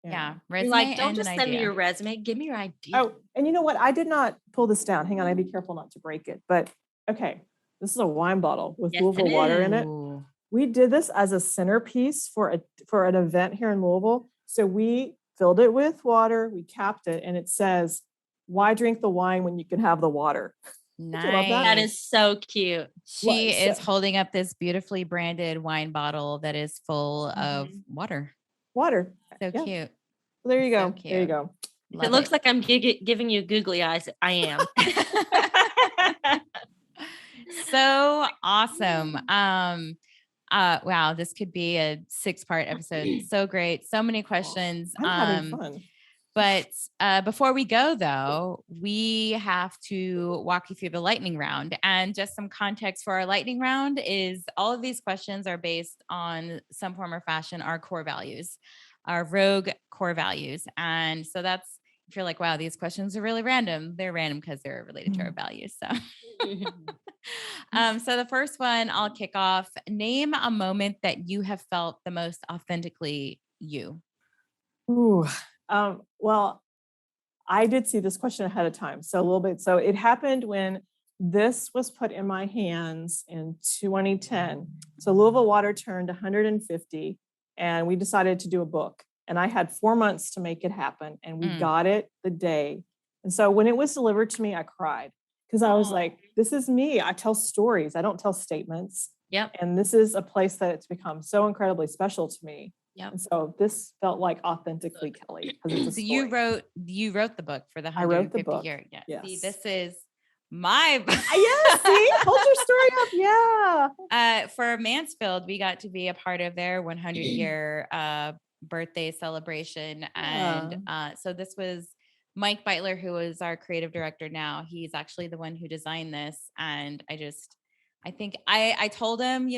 Yeah. Resume don't just send me your resume. Give me your idea. Oh, and you know what? I did not pull this down. Hang on. I'd be careful not to break it. But okay. This is a wine bottle with Louisville water in it. We did this as a centerpiece for an event here in Louisville. So we filled it with water, we capped it, and it says, "Why drink the wine when you can have the water?" Nice. That is so cute. She is holding up this beautifully branded wine bottle that is full of water. Water. So cute. Well, there you go. So there you go. It looks like I'm giving you googly eyes. I am. So awesome. Wow, this could be a 6-part episode. So great. So many questions. I'm having fun. But before we go though, we have to walk you through the lightning round, and just some context for our lightning round is all of these questions are based on some form or fashion, our core values. our Rogue core values. And so that's, if you're like, wow, these questions are really random, they're random because they're related to our values. So, so the first one I'll kick off. Name a moment that you have felt the most authentically you. Ooh, well, I did see this question ahead of time. So a little bit. So it happened when this was put in my hands in 2010. So Louisville Water turned 150 and we decided to do a book. And I had 4 months to make it happen. And we got it the day. And so when it was delivered to me, I cried because I was like, this is me. I tell stories. I don't tell statements. Yep. And this is a place that it's become so incredibly special to me. Yep. And so this felt like authentically Kelly. So you wrote the book for the 150 I wrote the book. year. Yeah. Yes. See, this is my yeah, see, hold your story up. Yeah. For Mansfield, we got to be a part of their 100-year birthday celebration. And so this was Mike Beitler, who is our creative director now. He's actually the one who designed this. And I think I told him,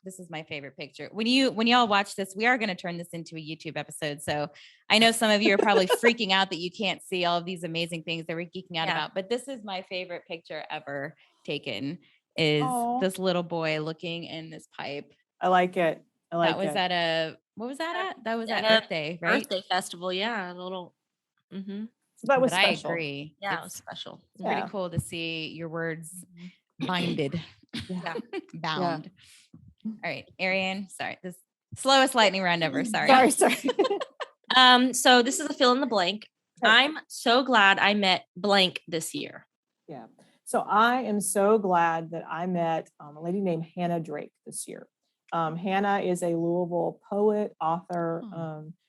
this is my favorite picture. When y'all watch this, we are going to turn this into a YouTube episode. So I know some of you are probably freaking out that you can't see all of these amazing things that we're geeking out about, but this is my favorite picture ever taken is this little boy looking in this pipe. I like it. That was at what was that at? That was at Earth Day, right? Earth Day Festival. Yeah. A little. Mm-hmm. So that was but special. I agree. Yeah, it was special. It's pretty cool to see your words binded. Yeah. Bound. All right, Ariane. Sorry, this slowest lightning round ever. Sorry. So this is a fill in the blank. Okay. I'm so glad I met blank this year. Yeah. So I am so glad that I met a lady named Hannah Drake this year. Hannah is a Louisville poet, author.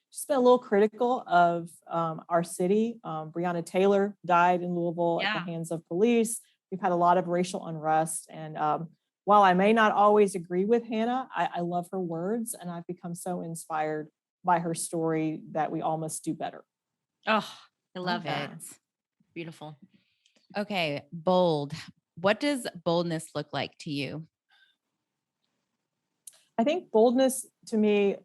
She's been a little critical of our city. Breonna Taylor died in Louisville at the hands of police. We've had a lot of racial unrest. And while I may not always agree with Hannah, I love her words. And I've become so inspired by her story that we all must do better. Oh, I love it. Beautiful. Okay, bold. What does boldness look like to you? I think boldness to me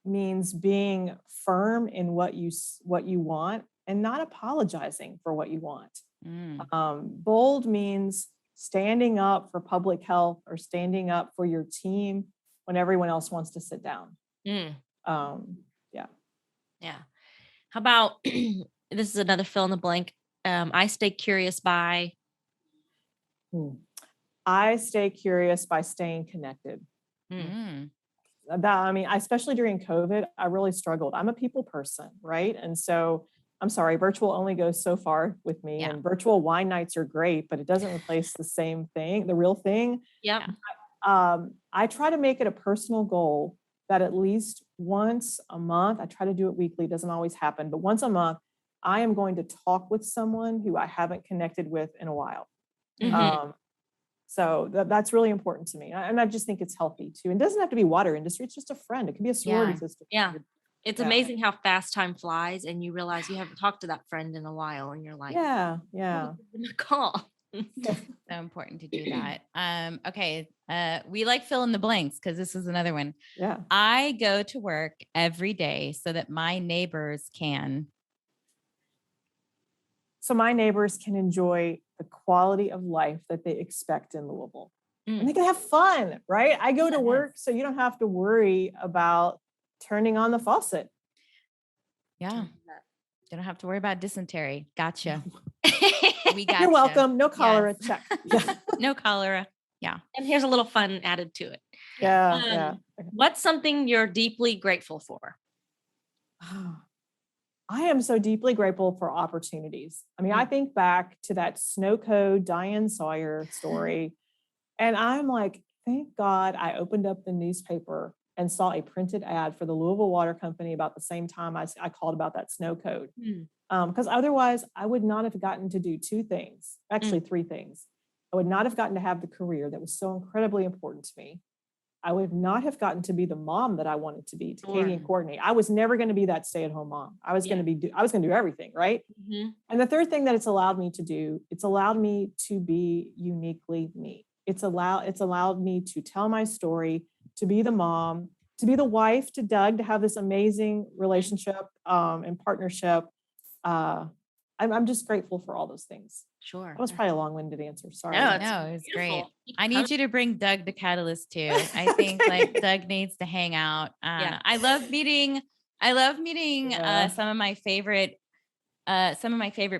means being firm in what you want and not apologizing for what you want. Bold means standing up for public health or standing up for your team when everyone else wants to sit down. Yeah. How about this is another fill in the blank. I stay curious by. I stay curious by staying connected. Especially during COVID, I really struggled. I'm a people person, right? And so I'm sorry, virtual only goes so far with me. And virtual wine nights are great, but it doesn't replace the same thing, the real thing. Yeah. I try to make it a personal goal that at least once a month, I try to do it weekly, it doesn't always happen, but once a month, I am going to talk with someone who I haven't connected with in a while. So that's really important to me. And I just think it's healthy too. And it doesn't have to be water industry. It's just a friend. It can be a sorority sister. Yeah. It's amazing how fast time flies and you realize you haven't talked to that friend in a while and you're like, call. So important to do that. Okay. We like fill in the blanks because this is another one. Yeah. I go to work every day so that my neighbors can. So my neighbors can enjoy the quality of life that they expect in Louisville. And they can have fun, right? I go to work so you don't have to worry about turning on the faucet. Yeah. You don't have to worry about dysentery. Gotcha. We got You're welcome. No cholera. Check. No cholera. Yeah. And here's a little fun added to it. Yeah. What's something you're deeply grateful for? I am so deeply grateful for opportunities. I mean, I think back to that snow code Diane Sawyer story, and I'm like, thank God I opened up the newspaper and saw a printed ad for the Louisville Water Company about the same time I called about that snow code. Because otherwise I would not have gotten to do two things, actually three things. I would not have gotten to have the career that was so incredibly important to me. I would not have gotten to be the mom that I wanted to be to Katie and Courtney. I was never going to be that stay-at-home mom. I was going to do everything, right? And the third thing that it's allowed me to do, it's allowed me to be uniquely me. It's allowed me to tell my story, to be the mom to be the wife to Doug, to have this amazing relationship and partnership. I'm just grateful for all those things. Sure. That was probably a long-winded answer. Sorry. No, No, it was great. beautiful. I need you to bring Doug to Catalyst too. I think like Doug needs to hang out. Yeah. I love meeting Yeah. some of my favorite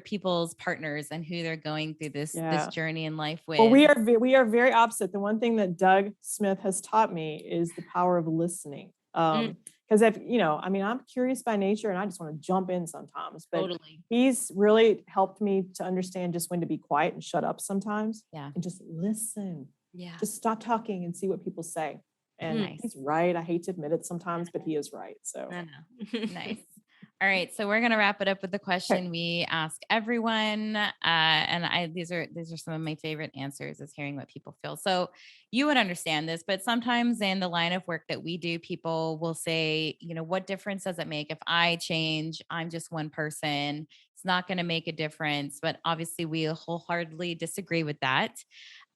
people's partners and who they're going through this journey in life with. Well, we are very opposite. The one thing that Doug Smith has taught me is the power of listening. Because I'm curious by nature and I just want to jump in sometimes, but Totally. he's really helped me to understand just when to be quiet and shut up sometimes. Yeah. And just listen. Yeah. Just stop talking and see what people say. And he's right. I hate to admit it sometimes, but he is right. So I know. Nice. All right, so we're gonna wrap it up with the question we ask everyone, and these are some of my favorite answers, is hearing what people feel. So you would understand this, but sometimes in the line of work that we do, people will say, what difference does it make if I change? I'm just one person. It's not going to make a difference. But obviously, we wholeheartedly disagree with that.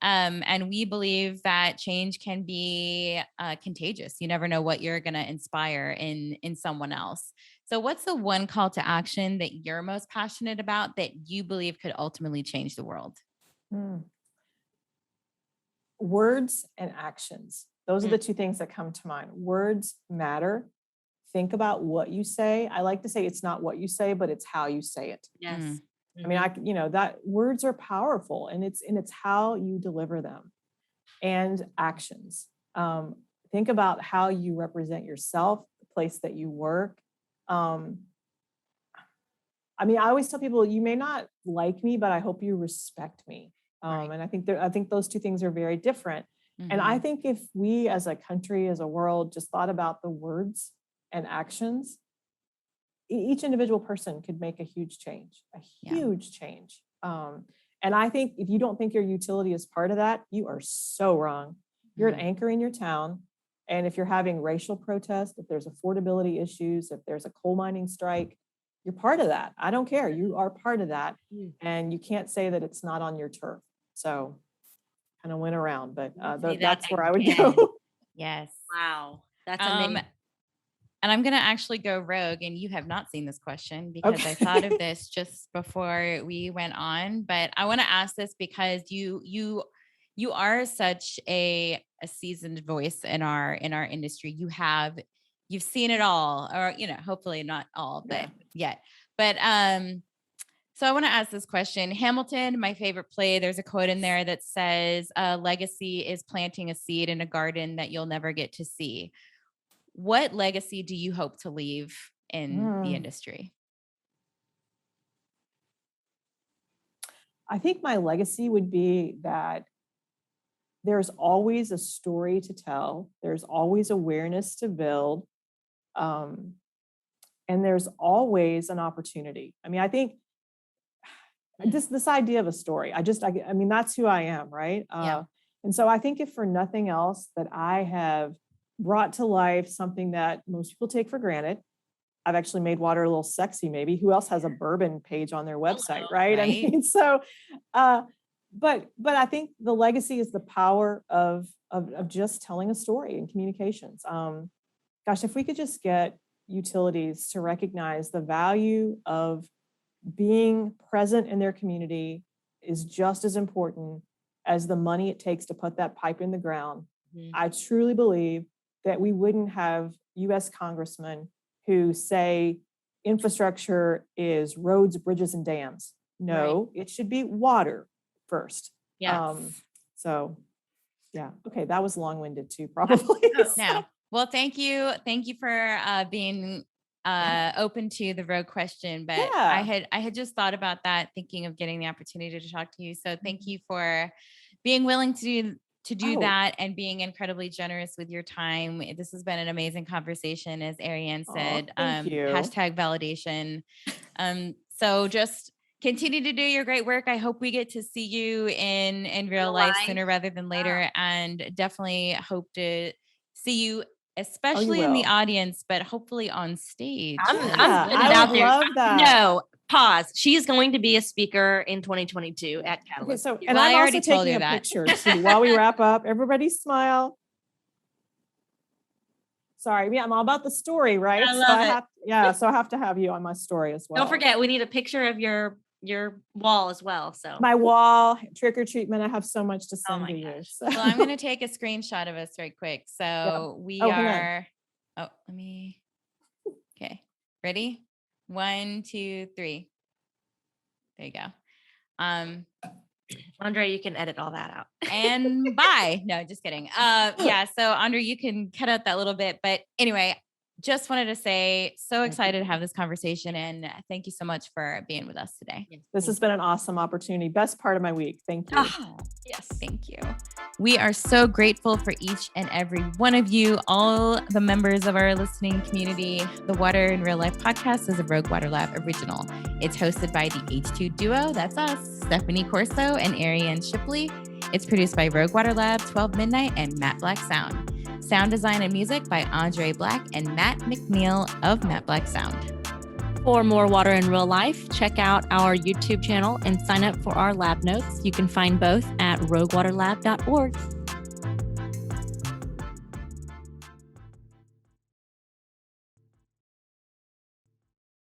And we believe that change can be contagious. You never know what you're going to inspire in someone else. So what's the one call to action that you're most passionate about that you believe could ultimately change the world? Words and actions. Those are the two things that come to mind. Words matter. Think about what you say. I like to say it's not what you say, but it's how you say it. Yes. I mean, that words are powerful, and it's how you deliver them. And actions. Think about how you represent yourself, the place that you work. I always tell people, you may not like me, but I hope you respect me. And I think those two things are very different. And I think if we as a country, as a world, just thought about the words and actions, each individual person could make a huge change, change. And I think if you don't think your utility is part of that, you are so wrong. You're an anchor in your town. And if you're having racial protests, if there's affordability issues, if there's a coal mining strike, you're part of that. I don't care. You are part of that. And you can't say that it's not on your turf. So kind of went around, but that's where I would go. Yes. Wow. That's amazing. And I'm going to actually go rogue, and you have not seen this question because I thought of this just before we went on, but I want to ask this because you are such a seasoned voice in our industry. You've seen it all, or, hopefully not all, but yet, but, so I want to ask this question. Hamilton, my favorite play, there's a quote in there that says, legacy is planting a seed in a garden that you'll never get to see. What legacy do you hope to leave in the industry? I think my legacy would be that there's always a story to tell. There's always awareness to build. And there's always an opportunity. I think just this idea of a story, that's who I am, right? And so I think if for nothing else, that I have brought to life something that most people take for granted. I've actually made water a little sexy, maybe. Who else has a bourbon page on their website, right? But I think the legacy is the power of just telling a story in communications. If we could just get utilities to recognize the value of being present in their community is just as important as the money it takes to put that pipe in the ground. I truly believe that we wouldn't have U.S. congressmen who say infrastructure is roads, bridges, and dams. No, it should be water first. Okay, that was long-winded too, probably. No. Well, thank you for being open to the road question, but I had just thought about that, thinking of getting the opportunity to talk to you. So thank you for being willing to do that and being incredibly generous with your time. This has been an amazing conversation, as Ariane said. Thank you. #validation. So just continue to do your great work. I hope we get to see you in real life sooner rather than later, and definitely hope to see you, especially in the audience, but hopefully on stage. I would love that. No, pause. She's going to be a speaker in 2022 at Catalyst. Okay, and I'm also taking a picture. So while we wrap up, everybody smile. Sorry, yeah, I'm all about the story, right? I love it. So I have to have you on my story as well. Don't forget, we need a picture of your wall as well. So My wall, trick or treatment. I have so much to send my to you. gosh. So. Well, I'm going to take a screenshot of us right quick. So we are, let me, okay. Ready? 1, 2, 3. There you go. Andre, you can edit all that out. And bye. No, just kidding. Yeah. So Andre, you can cut out that little bit, but anyway, just wanted to say, so excited to have this conversation, and thank you so much for being with us today. This has been an awesome opportunity. Best part of my week. Thank you. Yes. Thank you. We are so grateful for each and every one of you, all the members of our listening community. The Water in Real Life podcast is a Rogue Water Lab original. It's hosted by the H2 duo. That's us, Stephanie Corso and Ariane Shipley. It's produced by Rogue Water Lab, 12 Midnight, and Matt Black Sound. Sound design and music by Andre Black and Matt McNeil of Matt Black Sound. For more Water in Real Life, check out our YouTube channel and sign up for our lab notes. You can find both at roguewaterlab.org.